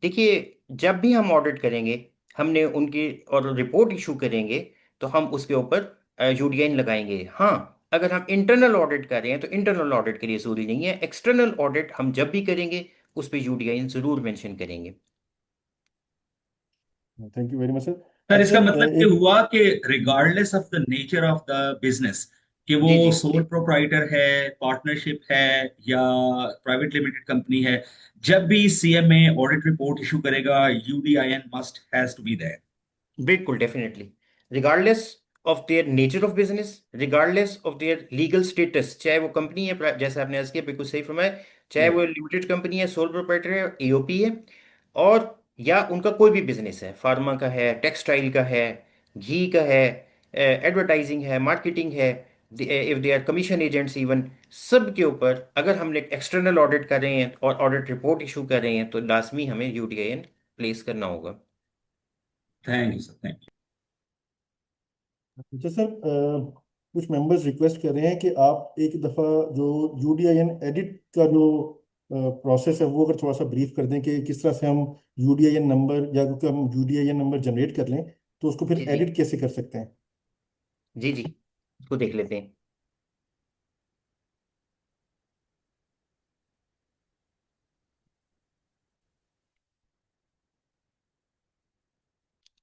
देखिए, जब भी हम ऑडिट करेंगे, हमने उनकी और रिपोर्ट इशू करेंगे, तो हम उसके ऊपर यूडीएन लगाएंगे। हाँ, अगर हम इंटरनल ऑडिट कर रहे हैं तो इंटरनल ऑडिट के लिए जरूरी नहीं है। एक्सटर्नल ऑडिट हम जब भी करेंगे उस पर यूडीएन जरूर मेंशन करेंगे। Thank you very much sir. Sir, अच्छा इसका सर, मतलब ये एक हुआ कि regardless of the nature of the business, कि जी वो जी सोल प्रोप्राइटर है, पार्टनरशिप है, या प्राइवेट लिमिटेड कंपनी है, जब भी सीएमए ऑडिट रिपोर्ट इशू करेगा UDIN must has to be there. बिल्कुल definitely, regardless of their nature of business, regardless of their legal status, चाहे वो कंपनी है, जैसे आपने आज किया बिल्कुल सही फरमाया, चाहे वो लिमिटेड कंपनी है, सोल प्रोप्राइटर है, एओपी है, और या उनका कोई भी बिजनेस है, फार्मा का है, टेक्सटाइल का है, घी का है, एडवर्टाइजिंग है, मार्केटिंग है, if they are commission agents even, सब के ऊपर अगर हमने एक्सटर्नल ऑडिट कर रहे हैं और ऑडिट रिपोर्ट इशू कर रहे हैं तो लाजमी हमें यूडीआईएन प्लेस करना होगा। थैंक यू सर, थैंक अच्छा सर, कुछ मेंबर्स रिक्वेस्ट कर रहे हैं कि आप एक दफ़ा जो यूडीआईएन एडिट का जो प्रोसेस है वो अगर थोड़ा सा ब्रीफ कर दें कि किस तरह से हम यूडीआईएन नंबर, या क्योंकि हम यूडीआईएन नंबर जनरेट कर लें तो उसको फिर जी जी एडिट कैसे कर सकते हैं। जी जी, इसको देख लेते हैं।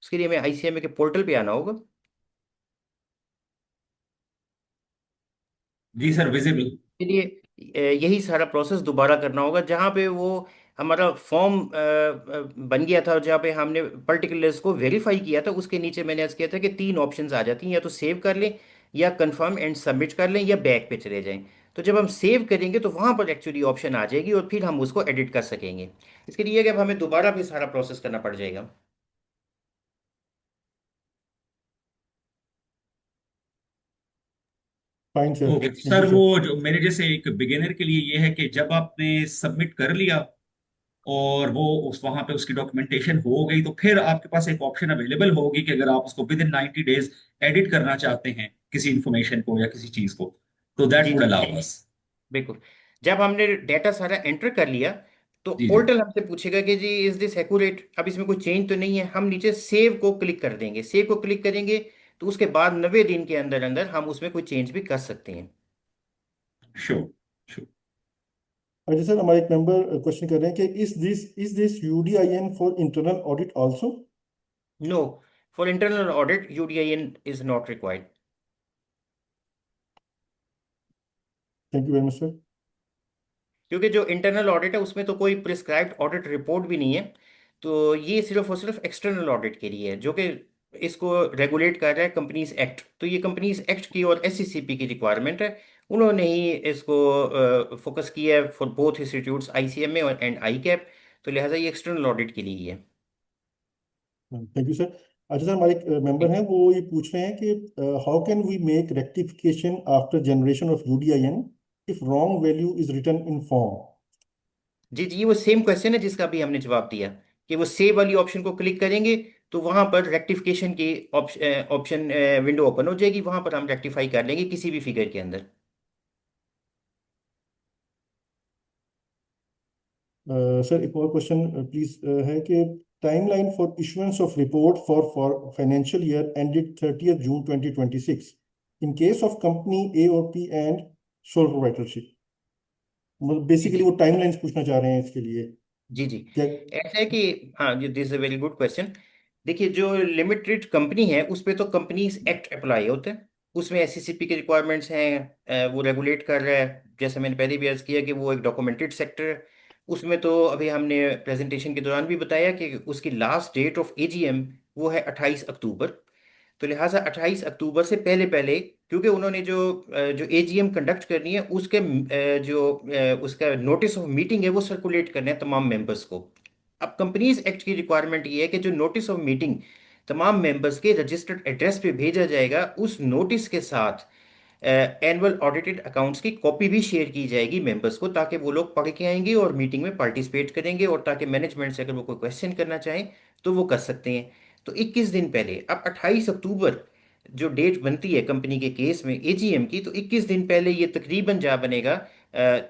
उसके लिए हमें आईसीएमए के पोर्टल पे आना होगा। जी सर, विजिबल। के लिए यही सारा प्रोसेस दोबारा करना होगा, जहाँ पे वो हमारा फॉर्म बन गया था और जहाँ पे हमने पर्टिकुलर्स को वेरीफाई किया था, उसके नीचे मैंने आज किया था कि तीन ऑप्शंस आ जाती हैं, या तो सेव कर लें, या कंफर्म एंड सबमिट कर लें, या बैक पे चले जाएं। तो जब हम सेव करेंगे तो वहाँ पर एक्चुअली ऑप्शन आ जाएगी और फिर हम उसको एडिट कर सकेंगे। इसके लिए कि अब हमें दोबारा भी सारा प्रोसेस करना पड़ जाएगा। Fine sir, okay thank you sir, वो सर। जो मेरे जैसे एक बिगिनर के लिए ये है कि जब आपने सबमिट कर लिया और वो उस वहां पे उसकी डॉक्यूमेंटेशन हो गई, तो फिर आपके पास एक ऑप्शन अवेलेबल होगी कि अगर आप उसको विद इन 90 डेज एडिट करना चाहते हैं किसी इंफॉर्मेशन को या किसी चीज को, तो दैट जी वुड जी अलाउ अस। बिल्कुल। जब हमने डेटा सारा एंटर कर लिया तो जी जी। पोर्टल हमसे पूछेगा कि जी इज दिस एक्यूरेट, अब इसमें कोई चेंज तो नहीं है। हम नीचे सेव को क्लिक कर देंगे, सेव को क्लिक करेंगे तो उसके बाद 90 दिन के अंदर अंदर हम उसमें कोई चेंज भी कर सकते हैं। Sure sure. अच्छा सर, हमारे एक मेंबर क्वेश्चन कर रहे हैं कि is this UDIN for internal audit also. No, for internal audit UDIN is not required. Thank you very much sir. क्योंकि जो इंटरनल ऑडिट है उसमें तो कोई प्रिस्क्राइब्ड ऑडिट रिपोर्ट भी नहीं है, तो ये सिर्फ और सिर्फ एक्सटर्नल ऑडिट के लिए है, जो कि इसको रेगुलेट कर रहा है कंपनीज एक्ट। तो ये कंपनीज एक्ट की और एससीसीपी की रिक्वायरमेंट है, उन्होंने ही इसको फोकस किया है फॉर बोथ इंस्टीट्यूट्स, आईसीएमए और एंड आई कैप। तो लिहाजा ये एक्सटर्नल ऑडिट के लिए ही है। Thank you sir. अच्छा सर, हमारे एक मेंबर हैं, वो ये पूछ रहे हैं कि how can we make rectification after generation of UDIN if wrong value is written in form. जी जी, ये वो सेम क्वेश्चन है जिसका भी हमने जवाब दिया, कि वो सेव वाली ऑप्शन को क्लिक करेंगे तो वहां पर रेक्टिफिकेशन की ऑप्शन विंडो ओपन हो जाएगी, वहां पर हम रेक्टिफाई कर लेंगे किसी भी फिगर के अंदर। सर एक और क्वेश्चन प्लीज है कि timeline for issuance of report for financial year ended 30th June 2026 in case of company A और पी एंड सोल प्रोप्राइटरशिप। मतलब जी बेसिकली जी वो टाइमलाइंस पूछना चाह रहे हैं इसके लिए। जी जी, क्या। ऐसा है कि हाँ, this is a very good question. देखिए, जो लिमिटेड कंपनी है उस पे तो कंपनीज एक्ट अप्लाई होते हैं, उसमें एससीसीपी के रिक्वायरमेंट्स हैं, वो रेगुलेट कर रहा है। जैसे मैंने पहले भी अर्ज किया कि वो एक डॉक्यूमेंटेड सेक्टर है। उसमें तो अभी हमने प्रेजेंटेशन के दौरान भी बताया कि उसकी लास्ट डेट ऑफ एजीएम वो है 28 अक्टूबर। तो लिहाजा 28 अक्टूबर से पहले पहले, क्योंकि उन्होंने जो एजीएम कंडक्ट करनी है उसके उसका नोटिस ऑफ मीटिंग है वो सर्कुलेट करना है तमाम मेंबर्स को। अब कंपनीज एक्ट की रिक्वायरमेंट ये है कि जो नोटिस ऑफ मीटिंग तमाम मेंबर्स के रजिस्टर्ड एड्रेस पे भेजा जाएगा, उस नोटिस के साथ एनुअल ऑडिटेड अकाउंट्स की कॉपी भी शेयर की जाएगी मेंबर्स को, ताकि वो लोग पढ़ के आएंगे और मीटिंग में पार्टिसिपेट करेंगे, और ताकि मैनेजमेंट से अगर वो कोई क्वेश्चन करना चाहें तो वो कर सकते हैं। तो 21 दिन पहले, अब 28 अक्टूबर जो डेट बनती है कंपनी के केस में एजीएम की, तो 21 दिन पहले ये तकरीबन जा बनेगा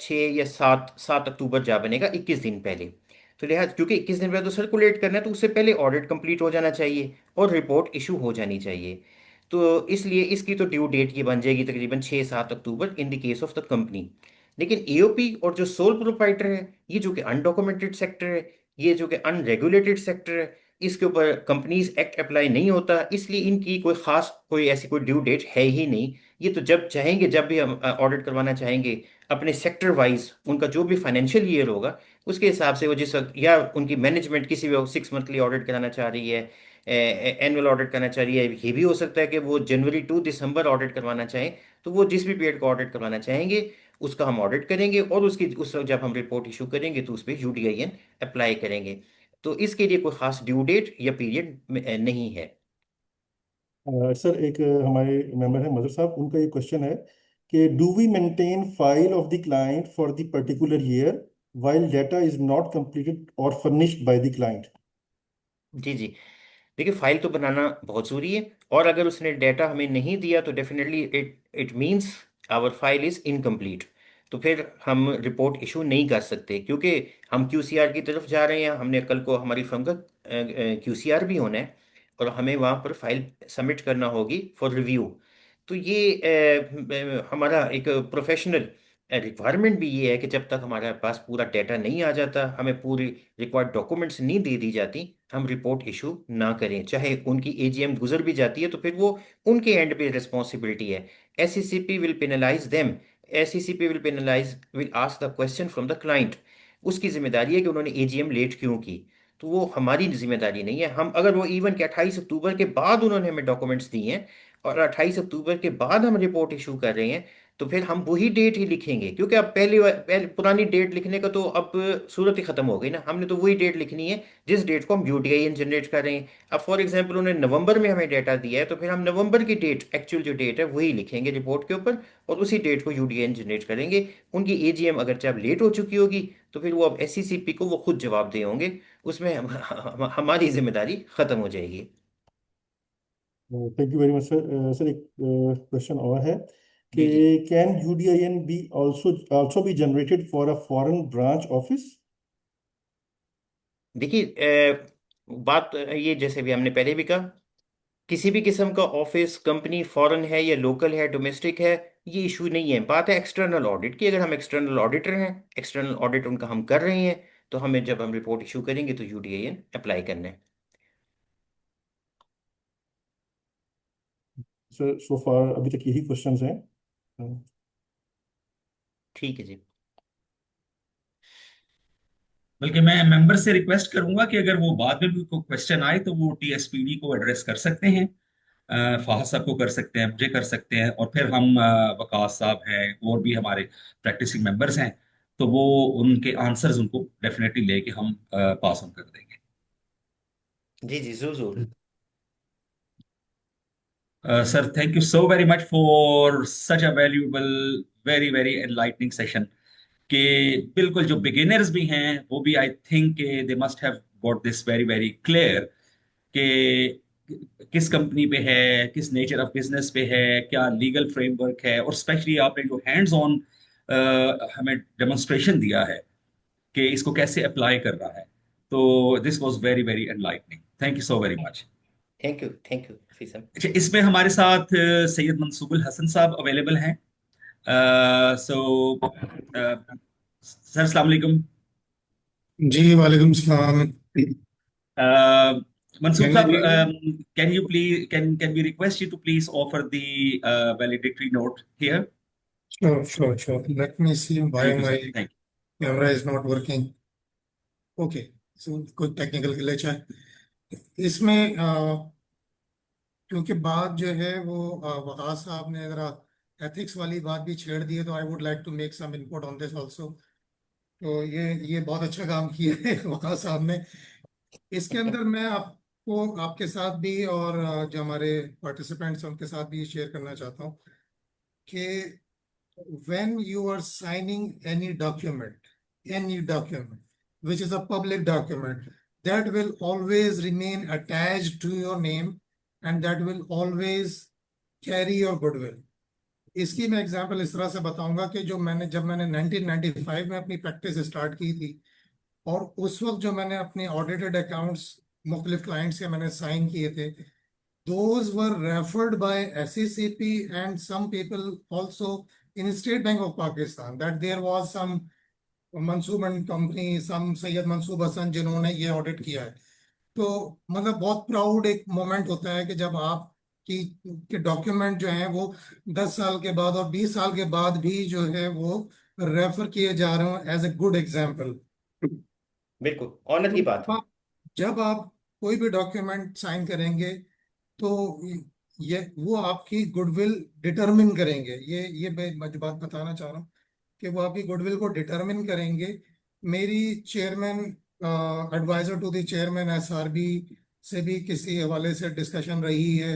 6 या 7 अक्टूबर जा बनेगा 21 दिन पहले। तो लिहाजा क्योंकि 21 दिन पहले तो सर्कुलेट करना है, तो उससे पहले ऑडिट कंप्लीट हो जाना चाहिए और रिपोर्ट इशू हो जानी चाहिए। तो इसलिए इसकी तो ड्यू डेट ये बन जाएगी तकरीबन 6-7 October in the case of the company. लेकिन एओपी और जो सोल प्रोप्राइटर है, ये जो कि अनडॉक्यूमेंटेड सेक्टर है, ये जो कि अनरेगुलेटेड सेक्टर है, इसके ऊपर कंपनीज एक्ट अप्लाई नहीं होता, इसलिए इनकी कोई खास कोई ऐसी कोई ड्यू डेट है ही नहीं ये तो जब चाहेंगे, जब भी हम ऑडिट करवाना चाहेंगे अपने सेक्टर वाइज, उनका जो भी फाइनेंशियल ईयर होगा उसके हिसाब से वो जिस वक्त, या उनकी मैनेजमेंट किसी भी 6 मंथली ऑडिट कराना चाह रही है, एनुअल ऑडिट करना चाह रही है, ये भी हो सकता है कि वो जनवरी टू दिसंबर ऑडिट करवाना चाहें। तो वो जिस भी पीरियड का ऑडिट करवाना चाहेंगे उसका हम ऑडिट करेंगे, और उसकी उस वक्त जब हम रिपोर्ट इशू करेंगे तो उस पर यूडीआईएन अप्लाई करेंगे। तो इसके लिए कोई खास ड्यू डेट या पीरियड नहीं है। सर, एक हमारे मेंबर है मदर साहब, उनका ये क्वेश्चन है कि do we maintain file of the client for the particular year while data is not completed or furnished by the client? जी जी, देखिए फाइल तो बनाना बहुत ज़रूरी है, और अगर उसने डाटा हमें नहीं दिया तो definitely it it means our file is incomplete. तो फिर हम रिपोर्ट इशू नहीं कर सकते, क्योंकि हम क्यूसीआर की तरफ जा रहे हैं, हमने कल को हमारी फर्म का क्यूसीआर भी होना है, और हमें वहाँ पर फाइल सबमिट करना होगी फॉर रिव्यू। तो ये हमारा एक प्रोफेशनल रिक्वायरमेंट भी ये है कि जब तक हमारे पास पूरा डाटा नहीं आ जाता, हमें पूरी रिक्वायर्ड डॉक्यूमेंट्स नहीं दे दी जाती, हम रिपोर्ट इशू ना करें। चाहे उनकी एजीएम गुजर भी जाती है तो फिर वो उनके एंड पे रिस्पॉन्सिबिलिटी है। SCCP will penalise them, SCCP will penalise, will ask the question from the client. उसकी जिम्मेदारी है कि उन्होंने एजीएम लेट क्यों की, तो वो हमारी जिम्मेदारी नहीं है। हम अगर वो इवन के 28 अक्टूबर के बाद उन्होंने हमें डॉक्यूमेंट्स दिए हैं और 28 अक्टूबर के बाद हम रिपोर्ट इशू कर रहे हैं, तो फिर हम वही डेट ही लिखेंगे, क्योंकि अब पहले पुरानी डेट लिखने का तो अब सूरत ही खत्म हो गई ना। हमने तो वही डेट लिखनी है जिस डेट को हम यूडीआईएन जनरेट कर रहे हैं। अब फॉर एग्जांपल उन्होंने नवंबर में हमें डेटा दिया है, तो फिर हम नवंबर की डेट, एक्चुअल जो डेट है वही लिखेंगे रिपोर्ट के ऊपर, और उसी डेट को यूडीआईएन जनरेट करेंगे। उनकी एजीएम अगर जब लेट हो चुकी होगी तो फिर वो अब एससीसीपी को वो खुद जवाब दे होंगे, उसमें हमारी जिम्मेदारी खत्म हो जाएगी। Thank you very much sir. Sir, एक क्वेश्चन और है कि जी जी, can UDIN be also be generated for a foreign branch office? देखिए बात ये जैसे भी हमने पहले भी कहा, किसी भी किस्म का ऑफिस कंपनी फॉरेन है या लोकल है, डोमेस्टिक है, ये इशू नहीं है। बात है एक्सटर्नल ऑडिट की। अगर हम एक्सटर्नल ऑडिटर हैं, एक्सटर्नल ऑडिट उनका हम कर रहे हैं, तो हमें जब हम रिपोर्ट इशू करेंगे तो यूडीआईएन अप्लाई करना है। सर, सो फार अभी तक यही क्वेश्चंस हैं। ठीक है जी। बल्कि मैं मेंबर से रिक्वेस्ट करूंगा कि अगर वो बाद में भी कोई क्वेश्चन आए तो वो टीएसपीडी को एड्रेस कर सकते हैं। फाहद साहब को कर सकते हैं, मुझे कर सकते हैं, और फिर हम वकास साहब हैं और भी हमारे प्रैक्टिसिंग मेंबर्स हैं, तो वो उनके आंसर्स उनको डेफिनेटली लेके हम पास ऑन कर देंगे। जी जी, जरूर जरूर। Sir, thank you so very much for such a valuable, very very enlightening session. कि बिल्कुल जो बिगिनर्स भी हैं वो भी I think they must have got this very very clear कि किस कंपनी पे है, किस नेचर ऑफ बिजनेस पे है, क्या लीगल फ्रेमवर्क है, और स्पेशली आपने जो हैंड्स ऑन हमें डेमोन्स्ट्रेशन दिया है कि इसको कैसे अप्लाई कर रहा है, तो this was very very enlightening. Thank you so very much. Thank you फीसम। अच्छा, इसमें हमारे साथ सैयद मंसूबुल हसन साहब अवेलेबल हैं। सो सर, अस्सलाम वालेकुम। जी वालेकुम सलाम। Mansoor Can you Saab, hear me? can you please can we request you to please offer the valedictory note here? Sure. Let me see why Thank you, sir. my Thank camera is not working. Okay, so कोई टेक्निकल ग्लिच है इसमें। क्योंकि बात जो है वो वकास साहब ने जरा एथिक्स वाली बात भी छेड़ दी है, तो I would like to make some input on this also. तो ये बहुत अच्छा काम किया है वकास साहब ने। इसके अंदर मैं आपको, आपके साथ भी और जो हमारे पार्टिसिपेंट्स हैं उनके साथ भी शेयर करना चाहता हूँ कि when you are signing any document which is a public document, that will always remain attached to your name and that will always carry your goodwill. इसकी मैं एग्जांपल इस तरह से बताऊंगा कि जब मैंने 1995 में अपनी प्रैक्टिस स्टार्ट की थी, और उस वक्त जो मैंने अपने ऑडिटेड अकाउंट्स मुख्तलिफ क्लाइंट्स के मैंने साइन किए थे, those were referred by SECP and some people also in State Bank of Pakistan, that there was some Mansoub and company, some Syed मंसूब Hasan जिन्होंने ये ऑडिट किया है। तो मतलब बहुत प्राउड एक मोमेंट होता है कि जब आप कि डॉक्यूमेंट जो है वो 10 साल के बाद और 20 साल के बाद भी जो है वो रेफर किए जा रहे हैं एज ए गुड एग्जाम्पल। बिल्कुल ऑनर की बात है। जब आप कोई भी डॉक्यूमेंट साइन करेंगे तो ये वो आपकी गुडविल डिटरमिन करेंगे। मैं जो बात बताना चाह रहा हूँ कि वो आपकी गुडविल को डिटरमिन करेंगे। मेरी chairman adviser to the chairman SRB से भी किसी हवाले से डिस्कशन रही है,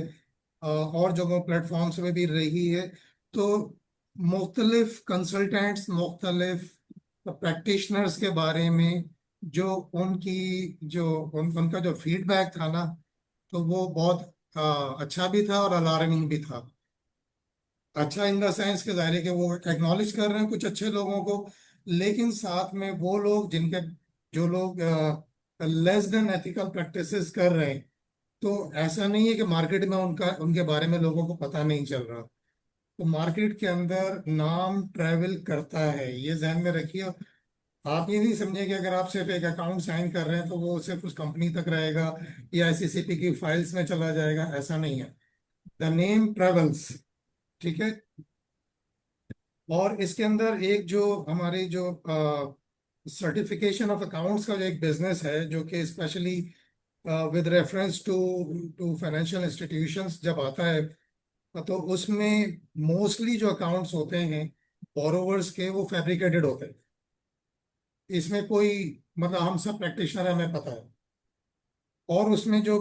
और जगहों प्लेटफॉर्म्स में भी रही है। तो मुख्तलिफ कंसल्टेंट्स, मुख्तलिफ प्रैक्टिशनर्स के बारे में जो उनका जो फीडबैक था ना, तो वो बहुत अच्छा भी था और अलार्मिंग भी था। अच्छा इन द सेंस के ज़ाहिर है कि वो एक्नॉलेज कर रहे हैं कुछ अच्छे लोगों को, लेकिन साथ में वो लोग जो लोग लेस देन एथिकल प्रैक्टिसेस कर रहे हैं, तो ऐसा नहीं है कि मार्केट में उनके बारे में लोगों को पता नहीं चल रहा। तो मार्केट के अंदर नाम ट्रैवल करता है, ये जहन में रखिए। आप ये नहीं समझे कि अगर आप सिर्फ एक अकाउंट साइन कर रहे हैं तो वो सिर्फ उस कंपनी तक रहेगा या आईसीसीपी की फाइल्स में चला जाएगा, ऐसा नहीं है। द नेम ट्रेवल्स, ठीक है। और इसके अंदर एक जो हमारी जो सर्टिफिकेशन ऑफ अकाउंट्स का जो एक बिजनेस है, जो कि specially with reference to to financial institutions जब आता है, तो उसमें मोस्टली जो अकाउंट्स होते हैं बोरोवर्स के, वो फैब्रिकेटेड होते हैं। इसमें कोई मतलब हम सब प्रैक्टिशनर हैं, हमें पता है। और उसमें जो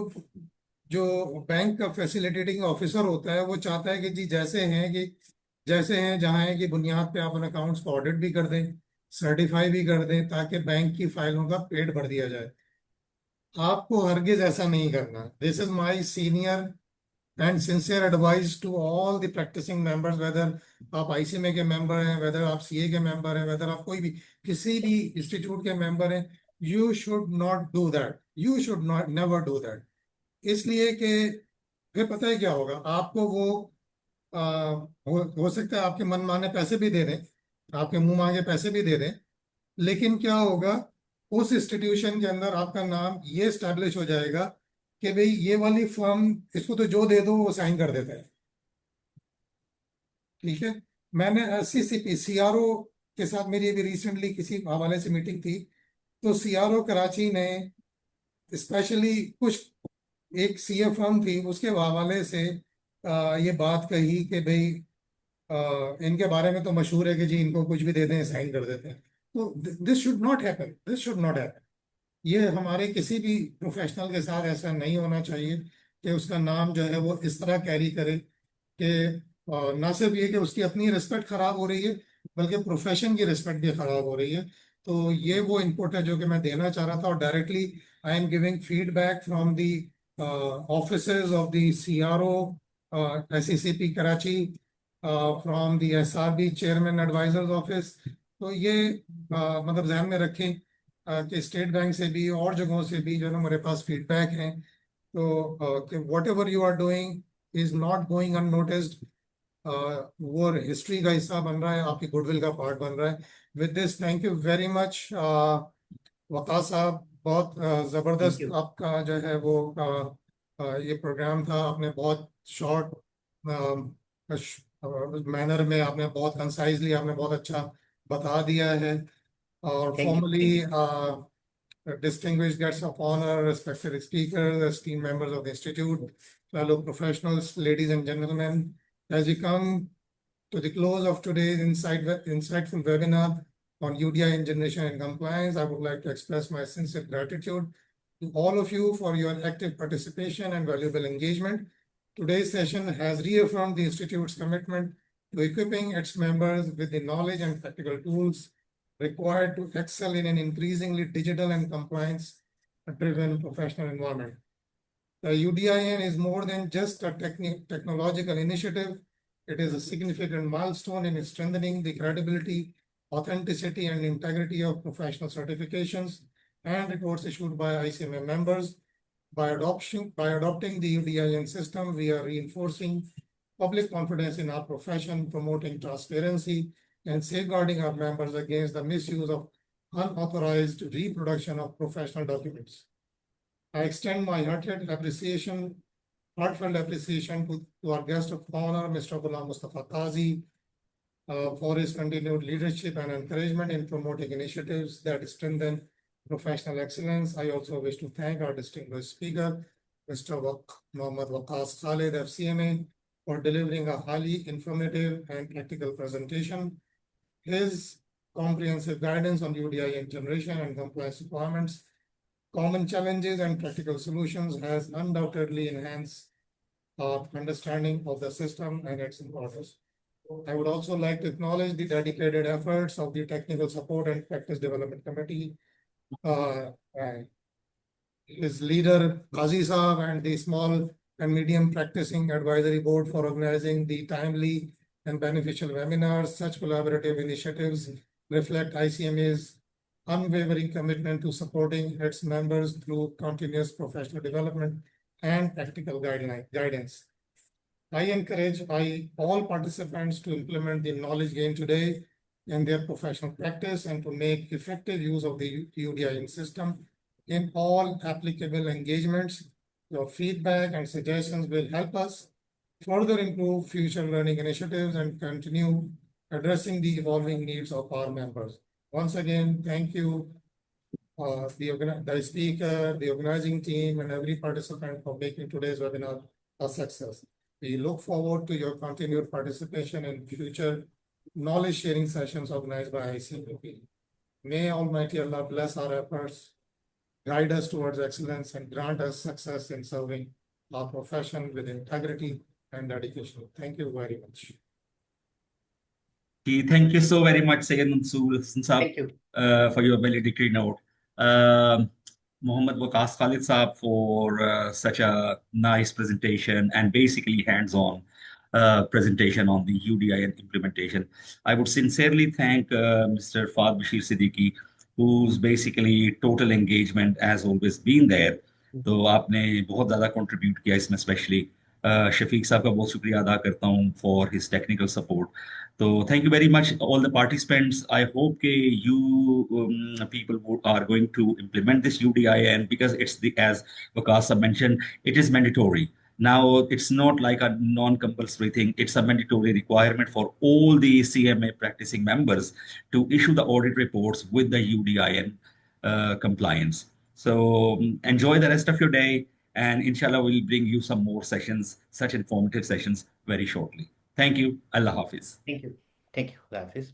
जो बैंक का फैसिलिटेटिंग ऑफिसर होता है, वो चाहता है कि जी जैसे हैं जहाँ है कि बुनियाद पे आप उन अकाउंट्स को ऑडिट भी कर दें, सर्टिफाई भी कर दें, ताकि बैंक की फाइलों का पेट भर दिया जाए। आपको हरगिज ऐसा नहीं करना। This is my senior and sincere advice to all the practising members, whether आप आईसीएमए के मेंबर हैं, वेदर आप सीए के मेंबर हैं, वेदर आप कोई भी किसी भी इंस्टीट्यूट के मेंबर हैं, you should not do that, you should not never do that. इसलिए कि फिर पता है क्या होगा आपको, वो हो सकता है आपके मन माने पैसे भी दे दें, आपके मुंह मांगे पैसे भी दे दें, लेकिन क्या होगा, उस इंस्टीट्यूशन के अंदर आपका नाम ये स्टैब्लिश हो जाएगा कि भाई ये वाली फर्म, इसको तो जो दे दो वो साइन कर देता है। ठीक है। मैंने सीसीपी सीआरओ के साथ मेरी अभी रिसेंटली किसी हवाले से मीटिंग थी, तो सीआरओ कराची ने स्पेशली कुछ एक सीए फर्म थी, उसके हवाले से ये बात कही कि भाई इनके बारे में तो मशहूर है कि जी इनको कुछ भी दे दें साइन कर देते हैं। तो this should not happen, this should not happen. ये हमारे किसी भी प्रोफेशनल के साथ ऐसा नहीं होना चाहिए कि उसका नाम जो है वो इस तरह कैरी करे कि ना सिर्फ ये कि उसकी अपनी रिस्पेक्ट खराब हो रही है, बल्कि प्रोफेशन की रिस्पेक्ट भी खराब हो रही है। तो ये वो इनपुट है जो कि मैं देना चाह रहा था, और directly I am giving feedback from the officers of the CRO SECP Karachi, from the SRB chairman advisers office. तो ये मतलब जहन में रखें कि स्टेट बैंक से भी और जगहों से भी जो है ना मेरे पास फीडबैक हैं। तो कि whatever you are doing is not going unnoticed, वो हिस्ट्री का हिस्सा बन रहा है, आपकी गुडविल का पार्ट बन रहा है। With this thank you very much Waqas साहब, बहुत थैंक ज़बरदस्त यू। आपका जो है वो ये प्रोग्राम था। आपने बहुत शॉर्ट मैनर में, आपने बहुत कंसाइजली, आपने बहुत अच्छा बता दिया है। और thank you. Thank formally you. distinguished guests of honor, respected speakers, esteemed members of the Institute, fellow professionals, ladies and gentlemen, as we come to the close of today's insightful webinar on UDI in generation and compliance, I would like to express my sincere gratitude to all of you for your active participation and valuable engagement. Today's session has reaffirmed the Institute's commitment to equipping its members with the knowledge and practical tools required to excel in an increasingly digital and compliance-driven professional environment. The UDIN is more than just a technological initiative. It is a significant milestone in strengthening the credibility, authenticity, and integrity of professional certifications and reports issued by ICMA members. By adopting the UDIN system, we are reinforcing public confidence in our profession, promoting transparency, and safeguarding our members against the misuse of unauthorized reproduction of professional documents. I extend my heartfelt appreciation heartfelt appreciation to our guest of honor, Mr. Ghulam Mustafa Qazi, for his continued leadership and encouragement in promoting initiatives that strengthen professional excellence. I also wish to thank our distinguished speaker, Mr. Mohammad Waqas Khalid, FCMA, for delivering a highly informative and practical presentation. His comprehensive guidance on UDIN generation and compliance requirements, common challenges and practical solutions has undoubtedly enhanced our understanding of the system and its importance. I would also like to acknowledge the dedicated efforts of the Technical Support and Practice Development Committee, and his leader, Qazi Saab, and the Small and Medium Practicing Advisory Board for organizing the timely and beneficial webinars. Such collaborative initiatives reflect ICMA's unwavering commitment to supporting its members through continuous professional development and practical guidance. I encourage all participants to implement the knowledge gained today in their professional practice and to make effective use of the UDIN system in all applicable engagements. Your feedback and suggestions will help us further improve future learning initiatives and continue addressing the evolving needs of our members. Once again, thank you, the speaker, the organizing team, and every participant for making today's webinar a success. We look forward to your continued participation in future knowledge sharing sessions organized by ICMA. May Almighty Allah bless our efforts, guide us towards excellence, and grant us success in serving our profession with integrity and dedication. Thank you very much. Thank you so very much, Sayyid Mansoor Hassan Saab, Thank you. for your valedictory note. Mohammad Waqas Khalid Saab for such a nice presentation and basically hands-on presentation on the UDIN implementation. I would sincerely thank Mr. Fahd Bashir Siddiqui, whose basically total engagement has always been there. तो आपने बहुत ज़्यादा contribute किया इसमें, especially शफीक साहब का बहुत शुक्रिया अदा करता हूँ for his technical support. So thank you very much, all the participants. I hope you people are going to implement this UDIN because it's as Waqas mentioned, it is mandatory. Now it's not like a non-compulsory thing. It's a mandatory requirement for all the CMA practicing members to issue the audit reports with the UDIN compliance. So enjoy the rest of your day, and inshallah we'll bring you some more sessions, such informative sessions very shortly. Thank you. Allah Hafiz. Thank you. Thank you. Allah Hafiz.